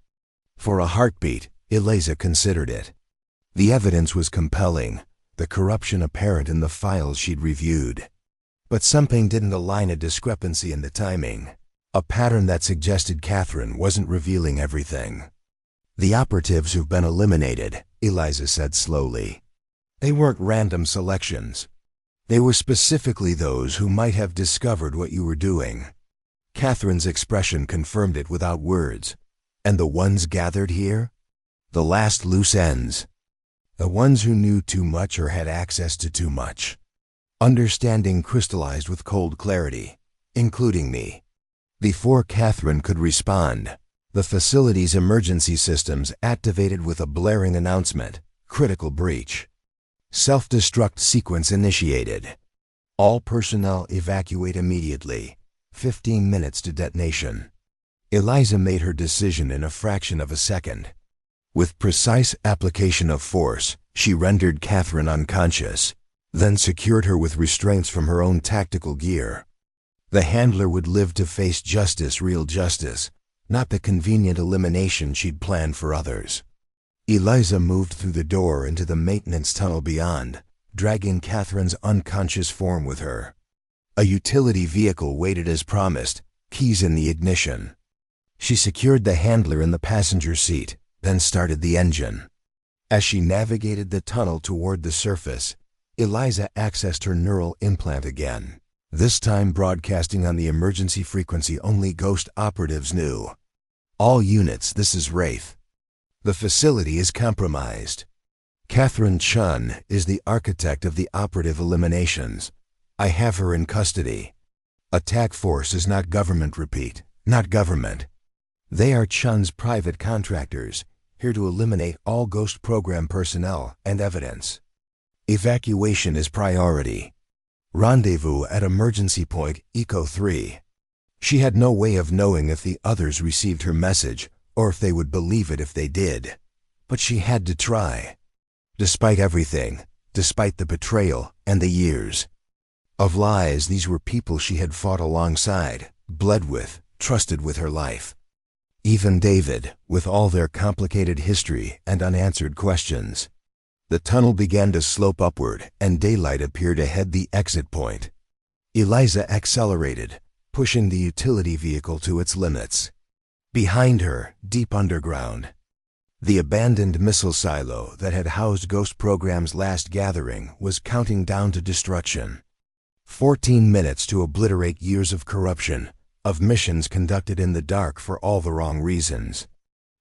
For a heartbeat, Eliza considered it. The evidence was compelling, the corruption apparent in the files she'd reviewed. But something didn't align, a discrepancy in the timing. A pattern that suggested Catherine wasn't revealing everything. The operatives who've been eliminated, Eliza said slowly. They weren't random selections. They were specifically those who might have discovered what you were doing. Catherine's expression confirmed it without words. And the ones gathered here? The last loose ends. The ones who knew too much or had access to too much. Understanding crystallized with cold clarity, including me. Before Catherine could respond, the facility's emergency systems activated with a blaring announcement: critical breach. Self-destruct sequence initiated. All personnel evacuate immediately. 15 minutes to detonation. Eliza made her decision in a fraction of a second. With precise application of force, she rendered Catherine unconscious, then secured her with restraints from her own tactical gear. The handler would live to face justice, real justice, not the convenient elimination she'd planned for others. Eliza moved through the door into the maintenance tunnel beyond, dragging Catherine's unconscious form with her. A utility vehicle waited as promised, keys in the ignition. She secured the handler in the passenger seat, then started the engine. As she navigated the tunnel toward the surface, Eliza accessed her neural implant again, this time broadcasting on the emergency frequency only Ghost operatives knew. All units, this is Wraith. The facility is compromised. Catherine Chun is the architect of the operative eliminations. I have her in custody. Attack force is not government, repeat, not government. They are Chun's private contractors, here to eliminate all Ghost program personnel and evidence. Evacuation is priority. Rendezvous at emergency point Eco 3. She had no way of knowing if the others received her message or if they would believe it if they did. But she had to try. Despite everything, despite the betrayal and the years of lies, these were people she had fought alongside, bled with, trusted with her life. Even David, with all their complicated history and unanswered questions. The tunnel began to slope upward, and daylight appeared ahead the exit point. Eliza accelerated, pushing the utility vehicle to its limits. Behind her, deep underground, the abandoned missile silo that had housed Ghost Program's last gathering was counting down to destruction. 14 minutes to obliterate years of corruption, of missions conducted in the dark for all the wrong reasons.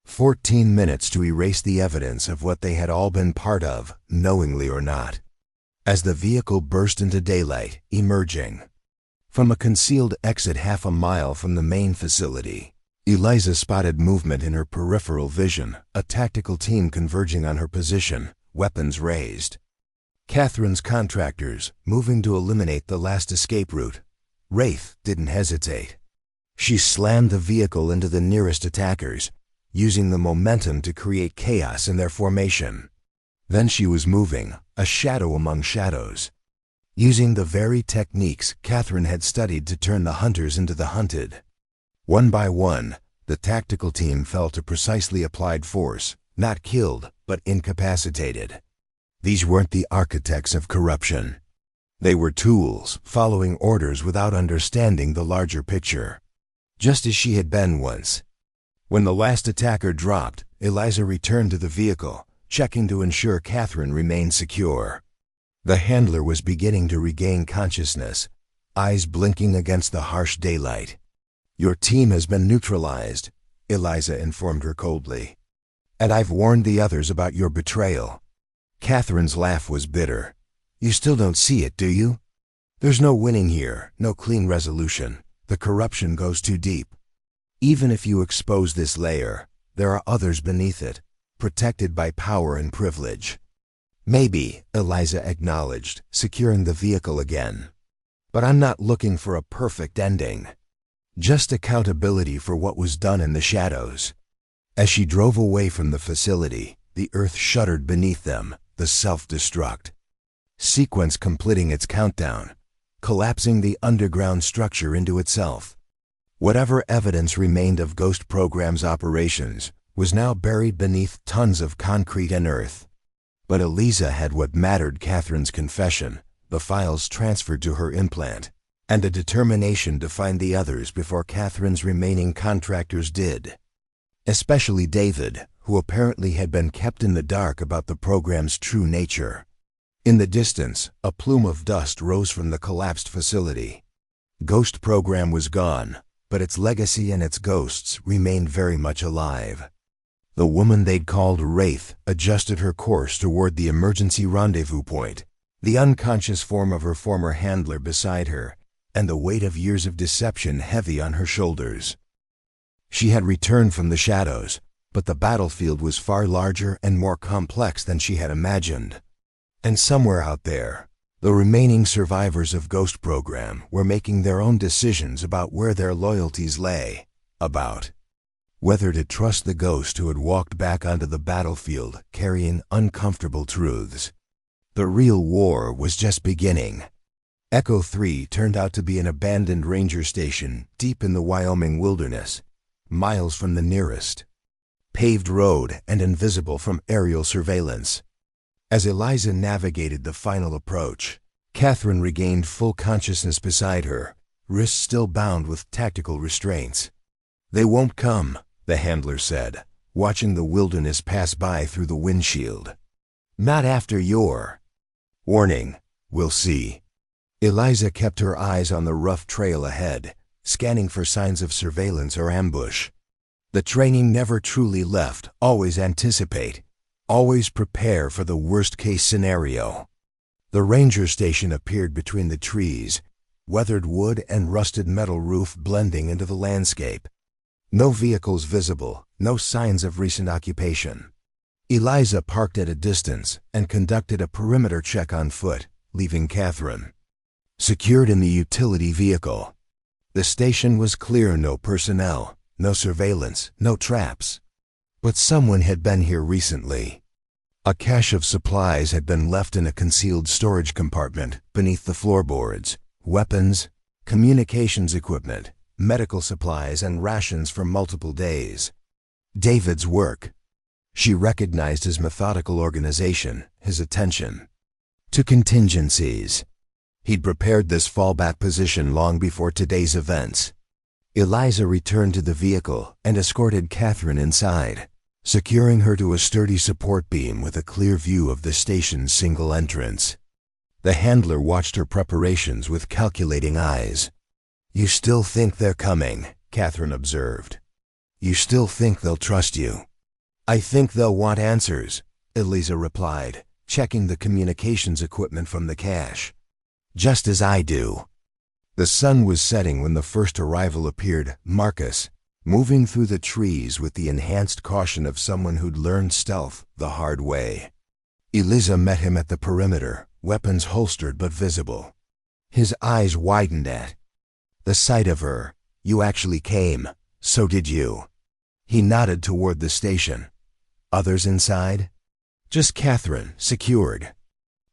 14 minutes to erase the evidence of what they had all been part of, knowingly or not. As the vehicle burst into daylight, emerging from a concealed exit half a mile from the main facility, Eliza spotted movement in her peripheral vision, a tactical team converging on her position, weapons raised. Catherine's contractors, moving to eliminate the last escape route. Wraith didn't hesitate. She slammed the vehicle into the nearest attackers, using the momentum to create chaos in their formation. Then she was moving, a shadow among shadows, using the very techniques Catherine had studied to turn the hunters into the hunted. One by one, the tactical team fell to precisely applied force, not killed, but incapacitated. These weren't the architects of corruption. They were tools, following orders without understanding the larger picture. Just as she had been once. When the last attacker dropped, Eliza returned to the vehicle, checking to ensure Catherine remained secure. The handler was beginning to regain consciousness, eyes blinking against the harsh daylight. Your team has been neutralized, Eliza informed her coldly. And I've warned the others about your betrayal. Catherine's laugh was bitter. You still don't see it, do you? There's no winning here, no clean resolution. The corruption goes too deep. Even if you expose this layer, there are others beneath it, protected by power and privilege. Maybe, Eliza acknowledged, securing the vehicle again. But I'm not looking for a perfect ending. Just accountability for what was done in the shadows. As she drove away from the facility, the earth shuddered beneath them, the self-destruct sequence completing its countdown, collapsing the underground structure into itself. Whatever evidence remained of Ghost Program's operations was now buried beneath tons of concrete and earth. But Eliza had what mattered: Catherine's confession, the files transferred to her implant, and a determination to find the others before Catherine's remaining contractors did. Especially David, who apparently had been kept in the dark about the program's true nature. In the distance, a plume of dust rose from the collapsed facility. Ghost program was gone, but its legacy and its ghosts remained very much alive. The woman they'd called Wraith adjusted her course toward the emergency rendezvous point, the unconscious form of her former handler beside her, and the weight of years of deception heavy on her shoulders. She had returned from the shadows, but the battlefield was far larger and more complex than she had imagined. And somewhere out there, the remaining survivors of Ghost Program were making their own decisions about where their loyalties lay, about whether to trust the ghost who had walked back onto the battlefield carrying uncomfortable truths. The real war was just beginning. Echo 3 turned out to be an abandoned ranger station deep in the Wyoming wilderness, miles from the nearest paved road and invisible from aerial surveillance. As Eliza navigated the final approach, Catherine regained full consciousness beside her, wrists still bound with tactical restraints. "They won't come," the handler said, watching the wilderness pass by through the windshield. "Not after your warning. We'll see." Eliza kept her eyes on the rough trail ahead, scanning for signs of surveillance or ambush. The training never truly left. Always anticipate. Always prepare for the worst-case scenario. The ranger station appeared between the trees, weathered wood and rusted metal roof blending into the landscape. No vehicles visible, no signs of recent occupation. Eliza parked at a distance and conducted a perimeter check on foot, leaving Catherine secured in the utility vehicle. The station was clear, no personnel, no surveillance, no traps. But someone had been here recently. A cache of supplies had been left in a concealed storage compartment beneath the floorboards. Weapons, communications equipment, medical supplies, and rations for multiple days. David's work. She recognized his methodical organization, his attention to contingencies. He'd prepared this fallback position long before today's events. Eliza returned to the vehicle and escorted Catherine inside, securing her to a sturdy support beam with a clear view of the station's single entrance. The handler watched her preparations with calculating eyes. "You still think they're coming," Catherine observed. "You still think they'll trust you?" "I think they'll want answers," Eliza replied, checking the communications equipment from the cache. "Just as I do." The sun was setting when the first arrival appeared, Marcus, moving through the trees with the enhanced caution of someone who'd learned stealth the hard way. Eliza met him at the perimeter, weapons holstered but visible. His eyes widened at the sight of her. "You actually came. So did you." He nodded toward the station. "Others inside?" "Just Catherine, secured."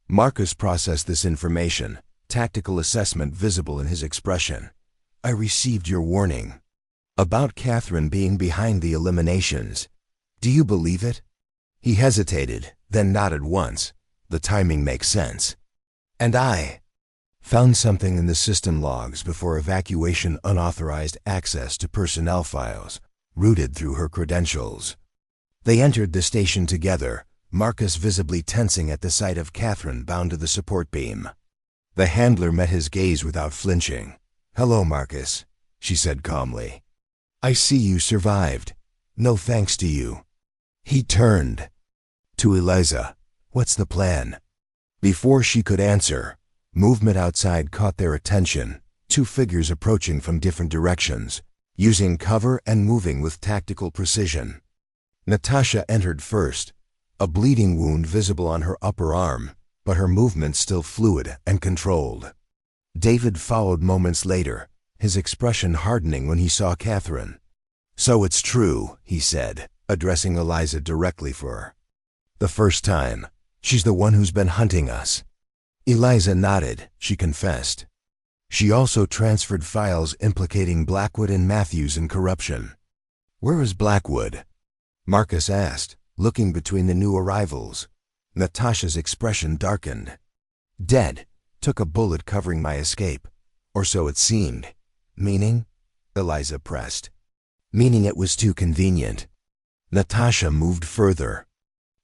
Marcus processed this information, tactical assessment visible in his expression. "I received your warning about Catherine being behind the eliminations. Do you believe it?" He hesitated, then nodded once. "The timing makes sense." "And I found something in the system logs before evacuation, unauthorized access to personnel files, routed through her credentials." They entered the station together, Marcus visibly tensing at the sight of Catherine bound to the support beam. The handler met his gaze without flinching. "Hello, Marcus," she said calmly. "I see you survived. No thanks to you." He turned to Eliza. "What's the plan?" Before she could answer, movement outside caught their attention, two figures approaching from different directions, using cover and moving with tactical precision. Natasha entered first, a bleeding wound visible on her upper arm, but her movements still fluid and controlled. David followed moments later, his expression hardening when he saw Catherine. "So it's true," he said, addressing Eliza directly for her. "The first time. She's the one who's been hunting us." Eliza nodded, she confessed. She also transferred files implicating Blackwood and Matthews in corruption. "Where is Blackwood?" Marcus asked, looking between the new arrivals. Natasha's expression darkened. "Dead. Took a bullet covering my escape. Or so it seemed." "Meaning?" Eliza pressed. "Meaning it was too convenient." Natasha moved further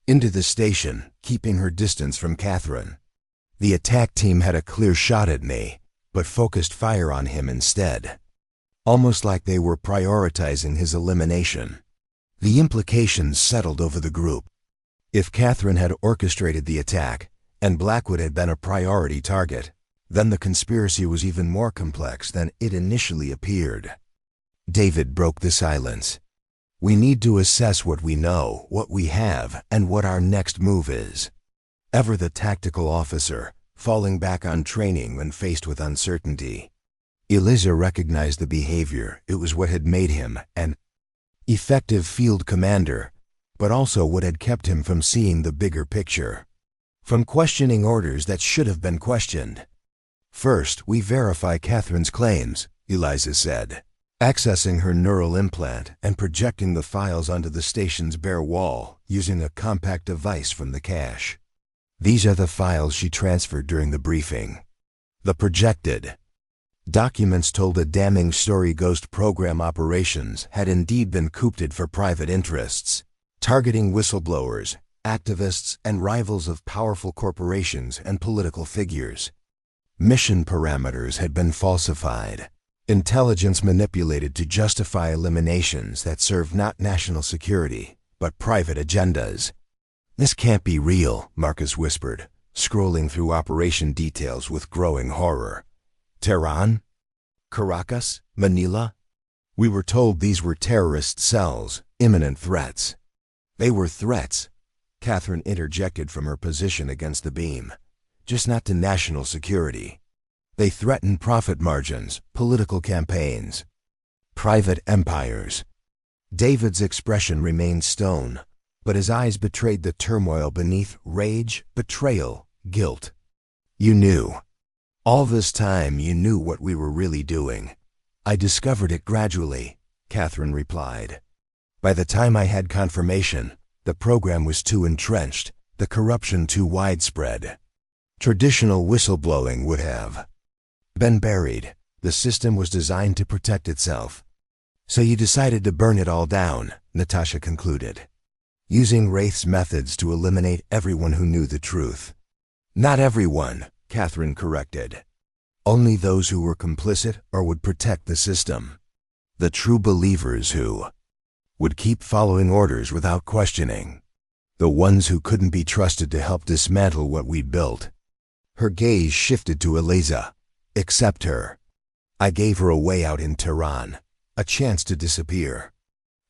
into the station, keeping her distance from Catherine. The attack team had a clear shot at me, but focused fire on him instead, almost like they were prioritizing his elimination. The implications settled over the group. If Catherine had orchestrated the attack, and Blackwood had been a priority target, then the conspiracy was even more complex than it initially appeared. David broke the silence. We need to assess what we know, what we have, and what our next move is. Ever the tactical officer, falling back on training when faced with uncertainty. Eliza recognized the behavior. It was what had made him an effective field commander, but also what had kept him from seeing the bigger picture, from questioning orders that should have been questioned. First, we verify Catherine's claims, Eliza said, accessing her neural implant and projecting the files onto the station's bare wall using a compact device from the cache. These are the files she transferred during the briefing. The projected documents told a damning story. Ghost program operations had indeed been coopted for private interests, targeting whistleblowers, activists, and rivals of powerful corporations and political figures. Mission parameters had been falsified, intelligence manipulated to justify eliminations that served not national security, but private agendas. This can't be real, Marcus whispered, scrolling through operation details with growing horror. Tehran? Caracas? Manila? We were told these were terrorist cells, imminent threats. They were threats, Catherine interjected from her position against the beam, just not to national security. They threaten profit margins, political campaigns, private empires. David's expression remained stone, but his eyes betrayed the turmoil beneath: rage, betrayal, guilt. You knew. All this time you knew what we were really doing. I discovered it gradually, Catherine replied. By the time I had confirmation, the program was too entrenched, the corruption too widespread. Traditional whistleblowing would have been buried. The system was designed to protect itself. So you decided to burn it all down, Natasha concluded, using Wraith's methods to eliminate everyone who knew the truth. Not everyone, Catherine corrected. Only those who were complicit or would protect the system. The true believers who would keep following orders without questioning. The ones who couldn't be trusted to help dismantle what we'd built. Her gaze shifted to Eliza. Accept her. I gave her a way out in Tehran, a chance to disappear.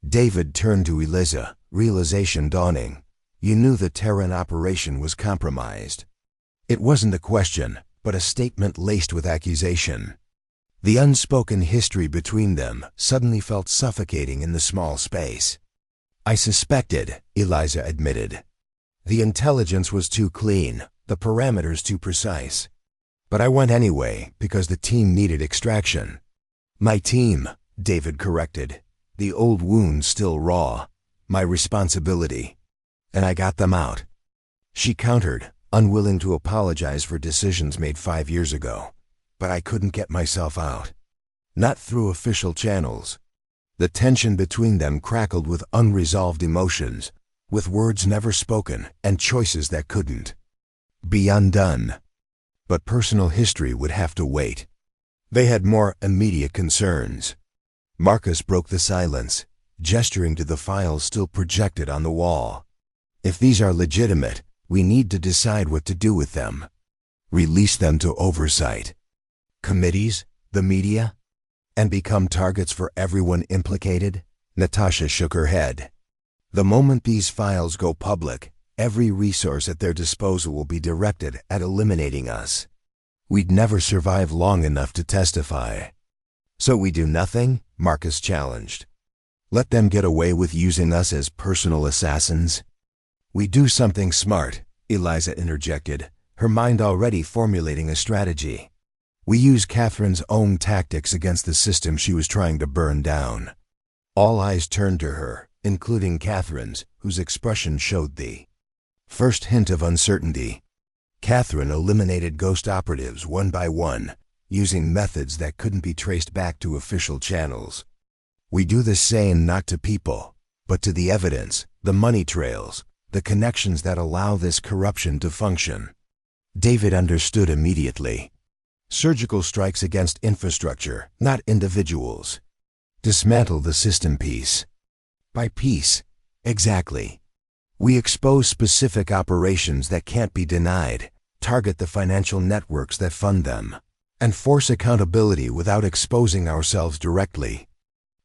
David turned to Eliza, realization dawning. You knew the Tehran operation was compromised. It wasn't a question, but a statement laced with accusation. The unspoken history between them suddenly felt suffocating in the small space. I suspected, Eliza admitted. The intelligence was too clean, the parameters too precise. But I went anyway because the team needed extraction. My team, David corrected. The old wounds still raw. My responsibility. And I got them out. She countered, unwilling to apologize for decisions made 5 years ago. But I couldn't get myself out. Not through official channels. The tension between them crackled with unresolved emotions, with words never spoken and choices that couldn't be undone. But personal history would have to wait. They had more immediate concerns. Marcus broke the silence, gesturing to the files still projected on the wall. If these are legitimate, we need to decide what to do with them. Release them to oversight. Committees, the media, and become targets for everyone implicated? Natasha shook her head. The moment these files go public, every resource at their disposal will be directed at eliminating us. We'd never survive long enough to testify. So we do nothing? Marcus challenged. Let them get away with using us as personal assassins? We do something smart, Eliza interjected, her mind already formulating a strategy. We use Catherine's own tactics against the system she was trying to burn down. All eyes turned to her, including Catherine's, whose expression showed the first hint of uncertainty. Catherine eliminated ghost operatives one by one, using methods that couldn't be traced back to official channels. We do the same not to people, but to the evidence, the money trails, the connections that allow this corruption to function. David understood immediately. Surgical strikes against infrastructure, not individuals. Dismantle the system piece by piece. Exactly. We expose specific operations that can't be denied, target the financial networks that fund them, and force accountability without exposing ourselves directly.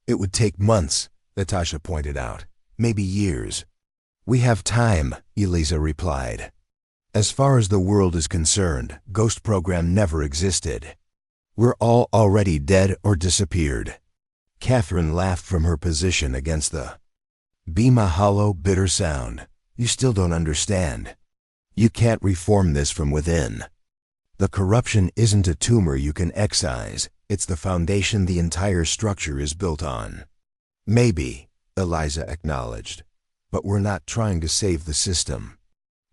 It would take months, Natasha pointed out, maybe years. We have time, Eliza replied. As far as the world is concerned, Ghost Program never existed. We're all already dead or disappeared. Catherine laughed from her position against the beam, a hollow, bitter sound. You still don't understand. You can't reform this from within. The corruption isn't a tumor you can excise, it's the foundation the entire structure is built on. Maybe, Eliza acknowledged, but we're not trying to save the system.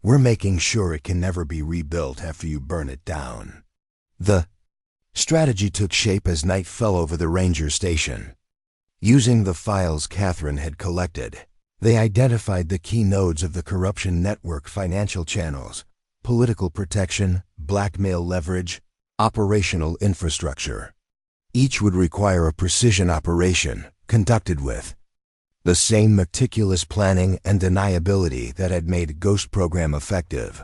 We're making sure it can never be rebuilt after you burn it down. The strategy took shape as night fell over the ranger station. Using the files Catherine had collected, they identified the key nodes of the corruption network: financial channels, political protection, blackmail leverage, operational infrastructure. Each would require a precision operation, conducted with the same meticulous planning and deniability that had made Ghost Program effective.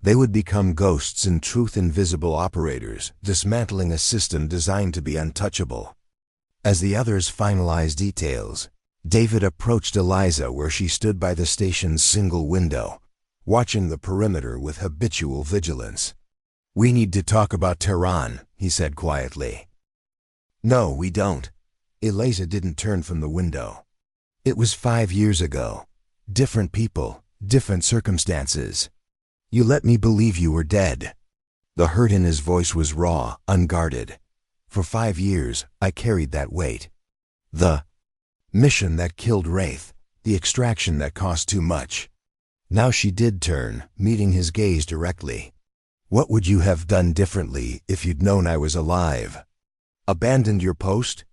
They would become ghosts in truth, invisible operators, dismantling a system designed to be untouchable. As the others finalized details, David approached Eliza where she stood by the station's single window, watching the perimeter with habitual vigilance. "We need to talk about Tehran," he said quietly. "No, we don't." Eliza didn't turn from the window. "It was 5 years ago. Different people, different circumstances. You let me believe you were dead." The hurt in his voice was raw, unguarded. "For 5 years, I carried that weight. The mission that killed Wraith, the extraction that cost too much." Now she did turn, meeting his gaze directly. "What would you have done differently if you'd known I was alive? Abandoned your post?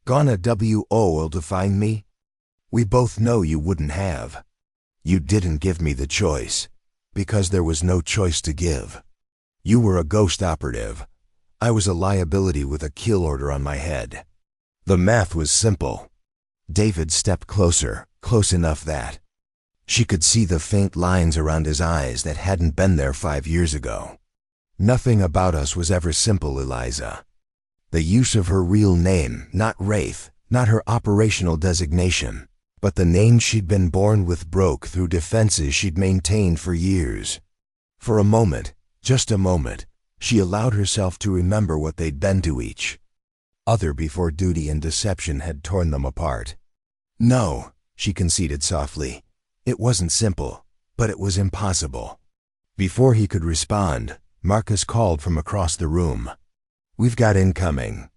Gone a WO to find me? We both know you wouldn't have. You didn't give me the choice, because there was no choice to give. You were a ghost operative. I was a liability with a kill order on my head. The math was simple." David stepped closer, close enough that she could see the faint lines around his eyes that hadn't been there 5 years ago. "Nothing about us was ever simple, Eliza. The use of her real name, not Wraith, not her operational designation, but the name she'd been born with, broke through defenses she'd maintained for years. For a moment, just a moment, she allowed herself to remember what they'd been to each other before duty and deception had torn them apart. "No," she conceded softly. "It wasn't simple, but it was impossible." Before he could respond, Marcus called from across the room. "We've got incoming.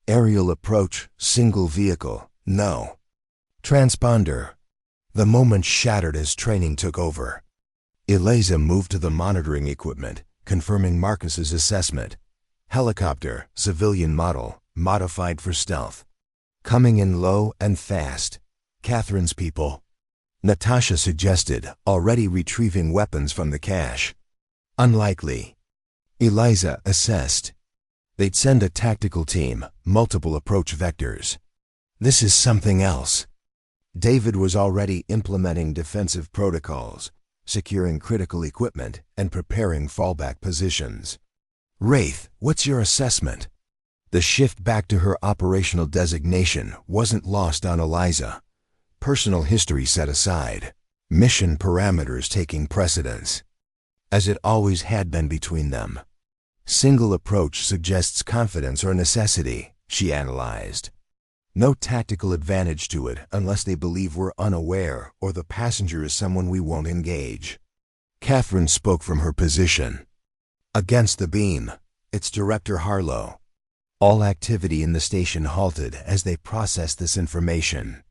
Aerial approach, single vehicle, no. Transponder." The moment shattered as training took over. Eliza moved to the monitoring equipment, confirming Marcus's assessment. Helicopter, civilian model, modified for stealth. Coming in low and fast. Catherine's people, Natasha suggested, already retrieving weapons from the cache. Unlikely. Eliza assessed. They'd send a tactical team, multiple approach vectors. This is something else. David was already implementing defensive protocols, securing critical equipment, and preparing fallback positions. "Wraith, what's your assessment?" The shift back to her operational designation wasn't lost on Eliza. Personal history set aside, mission parameters taking precedence, as it always had been between them. Single approach suggests confidence or necessity, she analyzed. No tactical advantage to it unless they believe we're unaware or the passenger is someone we won't engage. Catherine spoke from her position. "Against the beam, it's Director Harlow." All activity in the station halted as they processed this information.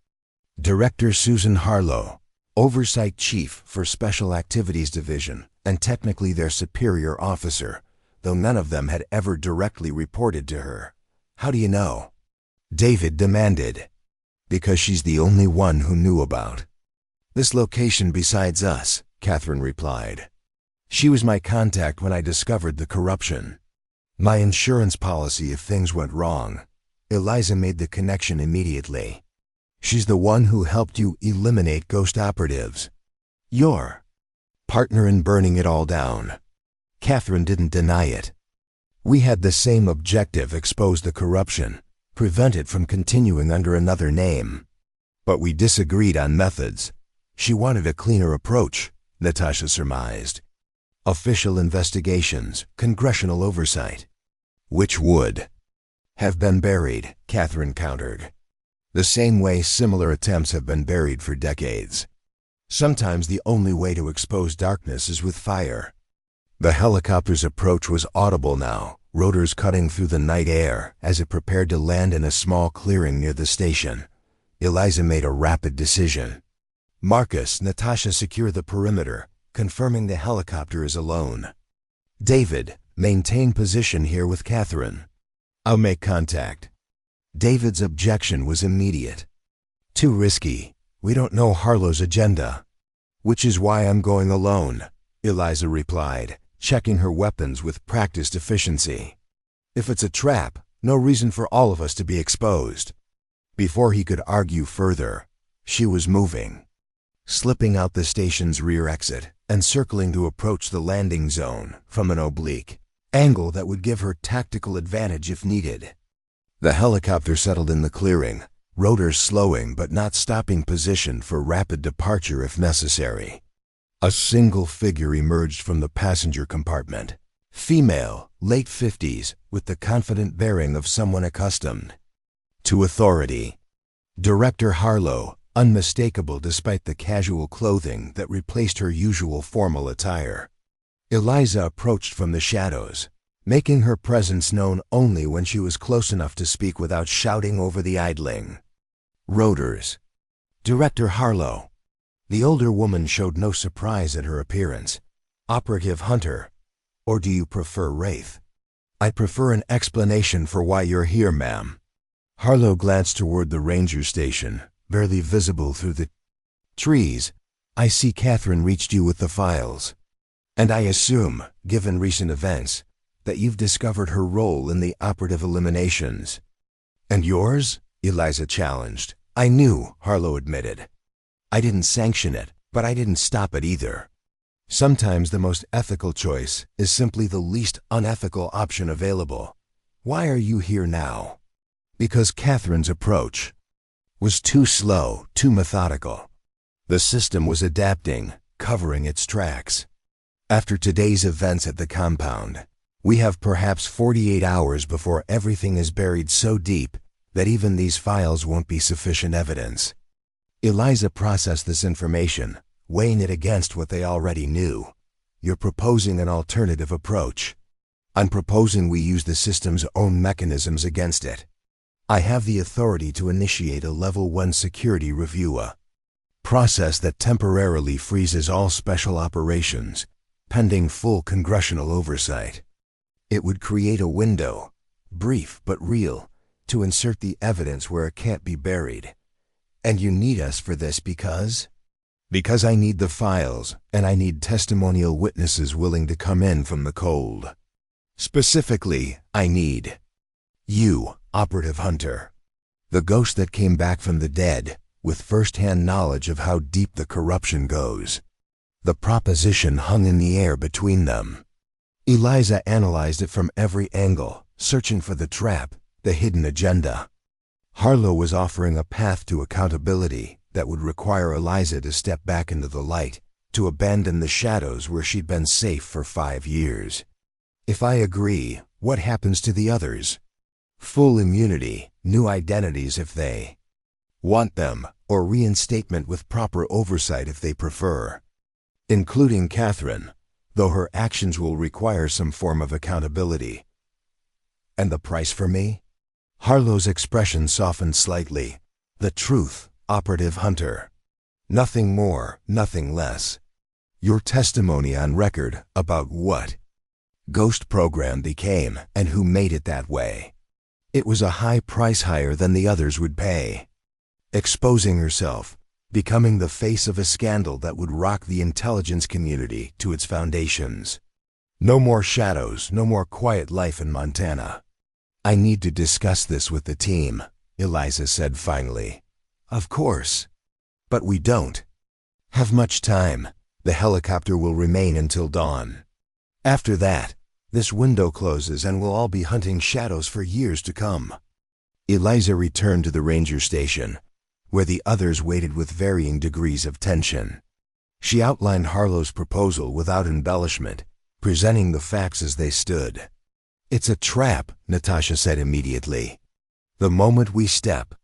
Director Susan Harlow, Oversight Chief for Special Activities Division, and technically their superior officer, though none of them had ever directly reported to her. "How do you know?" David demanded. Because she's the only one who knew about this location besides us, Catherine replied. She was my contact when I discovered the corruption. My insurance policy if things went wrong. Eliza made the connection immediately. She's the one who helped you eliminate ghost operatives. Your partner in burning it all down. Catherine didn't deny it. We had the same objective: expose the corruption, prevent it from continuing under another name. But we disagreed on methods. She wanted a cleaner approach, Natasha surmised. Official investigations, congressional oversight. Which would have been buried, Catherine countered. The same way similar attempts have been buried for decades. Sometimes the only way to expose darkness is with fire. The helicopter's approach was audible now, rotors cutting through the night air as it prepared to land in a small clearing near the station. Eliza made a rapid decision. Marcus, Natasha, secure the perimeter, confirming the helicopter is alone. David, maintain position here with Catherine. I'll make contact. David's objection was immediate. Too risky. We don't know Harlow's agenda. Which is why I'm going alone, Eliza replied, checking her weapons with practiced efficiency. If it's a trap, no reason for all of us to be exposed. Before he could argue further, she was moving, slipping out the station's rear exit and circling to approach the landing zone from an oblique angle that would give her tactical advantage if needed. The helicopter settled in the clearing, rotors slowing but not stopping position for rapid departure if necessary. A single figure emerged from the passenger compartment. Female, late 50s, with the confident bearing of someone accustomed to authority. Director Harlow, unmistakable despite the casual clothing that replaced her usual formal attire. Eliza approached from the shadows, making her presence known only when she was close enough to speak without shouting over the idling rotors. Director Harlow. The older woman showed no surprise at her appearance. Operative Hunter. Or do you prefer Wraith? I prefer an explanation for why you're here, ma'am. Harlow glanced toward the ranger station, barely visible through the trees. I see Catherine reached you with the files. And I assume, given recent events, that you've discovered her role in the operative eliminations. And yours? Eliza challenged. I knew, Harlow admitted. I didn't sanction it, but I didn't stop it either. Sometimes the most ethical choice is simply the least unethical option available. Why are you here now? Because Catherine's approach was too slow, too methodical. The system was adapting, covering its tracks. After today's events at the compound, we have perhaps 48 hours before everything is buried so deep that even these files won't be sufficient evidence. Eliza processed this information, weighing it against what they already knew. You're proposing an alternative approach. I'm proposing we use the system's own mechanisms against it. I have the authority to initiate a Level 1 security review, a process that temporarily freezes all special operations, pending full congressional oversight. It would create a window, brief but real, to insert the evidence where it can't be buried. And you need us for this because? Because I need the files, and I need testimonial witnesses willing to come in from the cold. Specifically, I need you, Operative Hunter, the ghost that came back from the dead, with first-hand knowledge of how deep the corruption goes. The proposition hung in the air between them. Eliza analyzed it from every angle, searching for the trap, the hidden agenda. Harlow was offering a path to accountability that would require Eliza to step back into the light, to abandon the shadows where she'd been safe for 5 years. If I agree, what happens to the others? Full immunity, new identities if they want them, or reinstatement with proper oversight if they prefer. Including Catherine, though her actions will require some form of accountability. And the price for me? Harlow's expression softened slightly. The truth, Operative Hunter. Nothing more, nothing less. Your testimony on record about what Ghost program became and who made it that way. It was a high price, higher than the others would pay. exposing herself, becoming the face of a scandal that would rock the intelligence community to its foundations. No more shadows, no more quiet life in Montana. "I need to discuss this with the team," Eliza said finally. "Of course. But we don't have much time. The helicopter will remain until dawn. After that, this window closes and we'll all be hunting shadows for years to come." Eliza returned to the ranger station, where the others waited with varying degrees of tension. She outlined Harlow's proposal without embellishment, presenting the facts as they stood. "It's a trap," Natasha said immediately. "The moment we step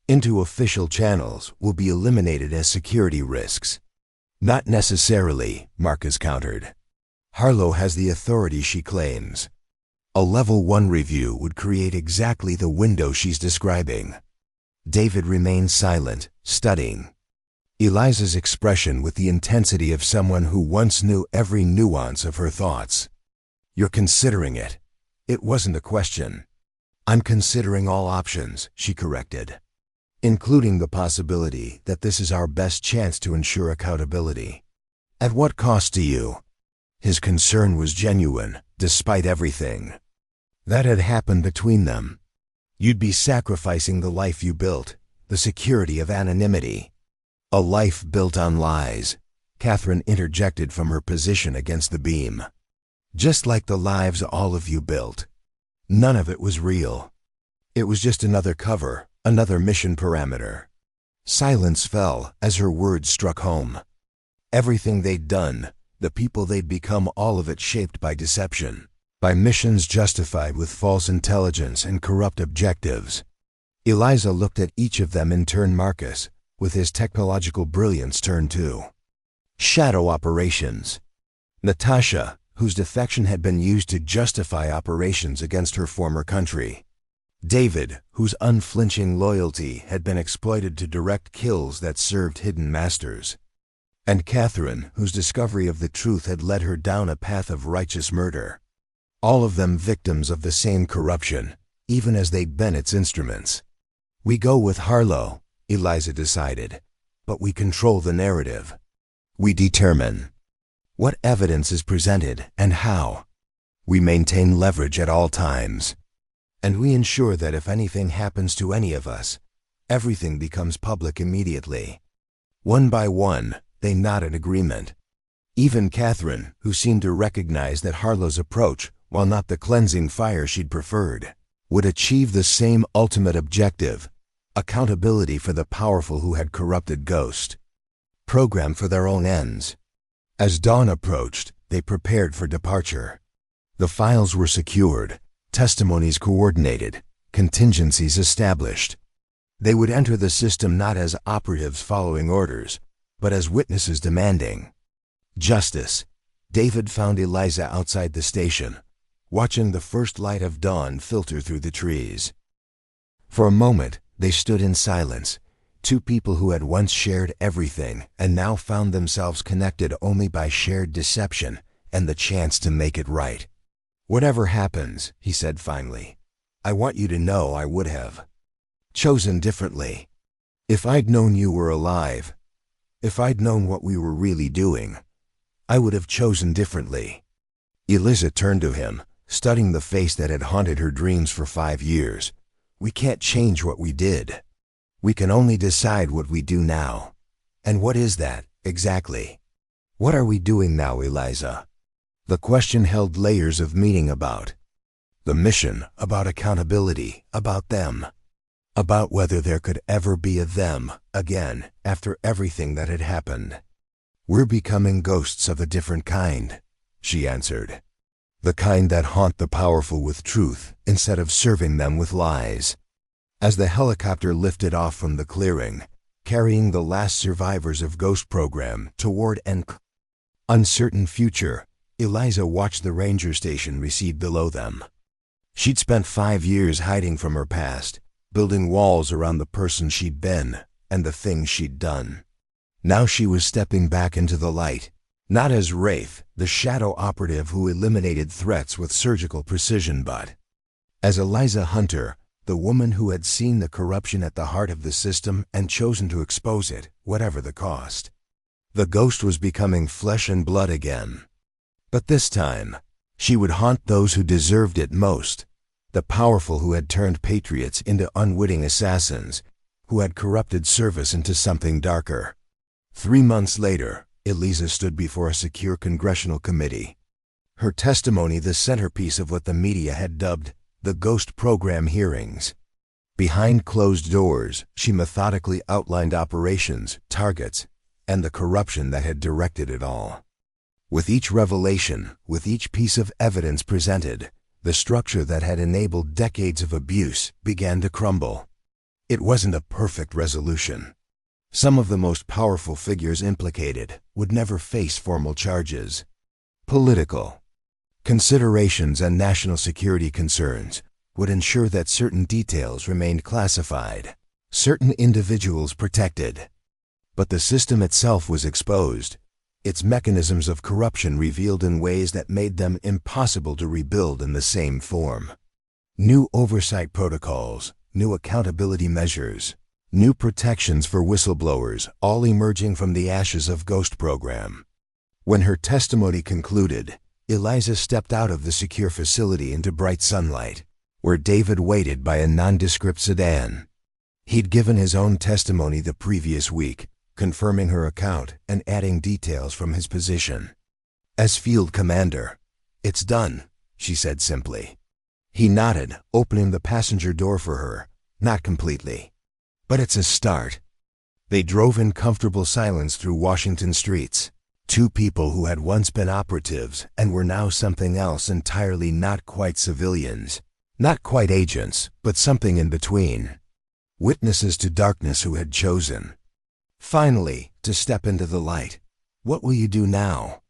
into official channels, we'll be eliminated as security risks." "Not necessarily," Marcus countered. "Harlow has the authority she claims. A Level 1 review would create exactly the window she's describing." David remained silent, studying Eliza's expression with the intensity of someone who once knew every nuance of her thoughts. "You're considering it." It wasn't a question. "I'm considering all options," she corrected, "including the possibility that this is our best chance to ensure accountability." "At what cost to you?" His concern was genuine, despite everything that had happened between them. "You'd be sacrificing the life you built, the security of anonymity." "A life built on lies," Catherine interjected from her position against the beam. "Just like the lives all of you built. None of it was real. It was just another cover, another mission parameter." Silence fell as her words struck home. Everything they'd done, the people they'd become, all of it shaped by deception, by missions justified with false intelligence and corrupt objectives. Eliza looked at each of them in turn. Marcus, with his technological brilliance, turned to shadow operations. Natasha, whose defection had been used to justify operations against her former country. David, whose unflinching loyalty had been exploited to direct kills that served hidden masters. And Catherine, whose discovery of the truth had led her down a path of righteous murder. All of them victims of the same corruption, even as they'd been its instruments. "We go with Harlow," Eliza decided, "but we control the narrative. We determine what evidence is presented and how. We maintain leverage at all times. And we ensure that if anything happens to any of us, everything becomes public immediately." One by one, they nodded agreement. Even Catherine, who seemed to recognize that Harlow's approach, while not the cleansing fire she'd preferred, would achieve the same ultimate objective: accountability for the powerful who had corrupted Ghost, programmed for their own ends. As dawn approached, they prepared for departure. The files were secured, testimonies coordinated, contingencies established. They would enter the system not as operatives following orders, but as witnesses demanding justice. David found Eliza outside the station, watching the first light of dawn filter through the trees. For a moment, they stood in silence, two people who had once shared everything and now found themselves connected only by shared deception and the chance to make it right. "Whatever happens," he said finally, "I want you to know I would have chosen differently. If I'd known you were alive, if I'd known what we were really doing, I would have chosen differently." Eliza turned to him, studying the face that had haunted her dreams for 5 years. "We can't change what we did. We can only decide what we do now." "And what is that, exactly? What are we doing now, Eliza?" The question held layers of meaning about the mission, about accountability, about them, about whether there could ever be a them again after everything that had happened. "We're becoming ghosts of a different kind," she answered. "The kind that haunt the powerful with truth instead of serving them with lies." As the helicopter lifted off from the clearing, carrying the last survivors of Ghost program toward an uncertain future, Eliza watched the ranger station recede below them. She'd spent 5 years hiding from her past, building walls around the person she'd been and the things she'd done. Now she was stepping back into the light, not as Wraith, the shadow operative who eliminated threats with surgical precision, but as Eliza Hunter, the woman who had seen the corruption at the heart of the system and chosen to expose it, whatever the cost. The ghost was becoming flesh and blood again. But this time, she would haunt those who deserved it most, the powerful who had turned patriots into unwitting assassins, who had corrupted service into something darker. 3 months later, Eliza stood before a secure congressional committee. Her testimony the centerpiece of what the media had dubbed the Ghost Program hearings. Behind closed doors, she methodically outlined operations, targets, and the corruption that had directed it all. With each revelation, with each piece of evidence presented, the structure that had enabled decades of abuse began to crumble. It wasn't a perfect resolution. Some of the most powerful figures implicated would never face formal charges. Political considerations and national security concerns would ensure that certain details remained classified, certain individuals protected. But the system itself was exposed, its mechanisms of corruption revealed in ways that made them impossible to rebuild in the same form. New oversight protocols, new accountability measures, new protections for whistleblowers, all emerging from the ashes of Ghost Program. When her testimony concluded, Eliza stepped out of the secure facility into bright sunlight, where David waited by a nondescript sedan. He'd given his own testimony the previous week, confirming her account and adding details from his position. As field commander, "It's done," she said simply. He nodded, opening the passenger door for her. "Not completely, but it's a start." They drove in comfortable silence through Washington streets. Two people who had once been operatives and were now something else entirely, not quite civilians, not quite agents, but something in between. Witnesses to darkness who had chosen, finally, to step into the light. "What will you do now?"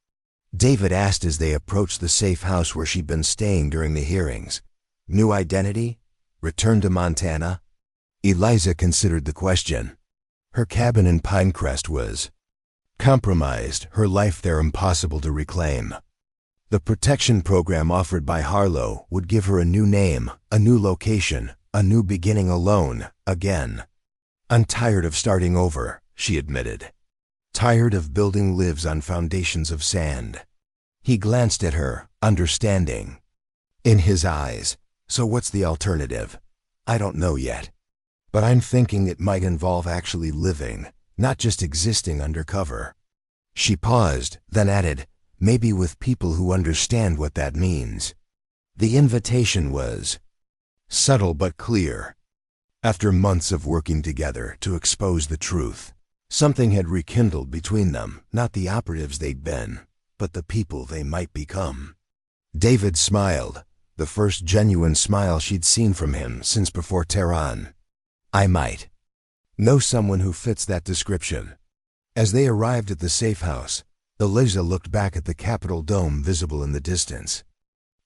David asked as they approached the safe house where she'd been staying during the hearings. New identity? Return to Montana? Eliza considered the question. Her cabin in Pinecrest was compromised, her life there impossible to reclaim. The protection program offered by Harlow would give her a new name, a new location, a new beginning alone, again. "I'm tired of starting over," she admitted. "Tired of building lives on foundations of sand." He glanced at her, understanding. In his eyes, "So what's the alternative?" "I don't know yet. But I'm thinking it might involve actually living, not just existing undercover." She paused, then added, "Maybe with people who understand what that means." The invitation was subtle but clear. After months of working together to expose the truth, something had rekindled between them, not the operatives they'd been, but the people they might become. David smiled, the first genuine smile she'd seen from him since before Tehran. "I might know someone who fits that description." As they arrived at the safe house, Eliza looked back at the Capitol dome visible in the distance.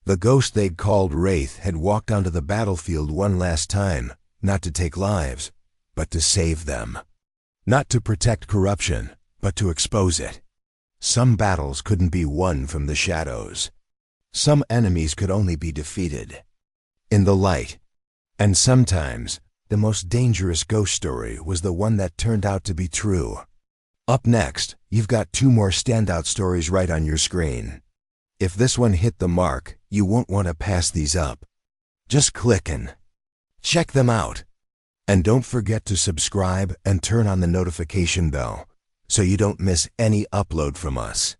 The ghost they'd called Wraith had walked onto the battlefield one last time, not to take lives, but to save them. Not to protect corruption, but to expose it. Some battles couldn't be won from the shadows. Some enemies could only be defeated in the light. And sometimes, the most dangerous ghost story was the one that turned out to be true. Up next, you've got 2 more standout stories right on your screen. If this one hit the mark, you won't want to pass these up. Just click and check them out. And don't forget to subscribe and turn on the notification bell so you don't miss any upload from us.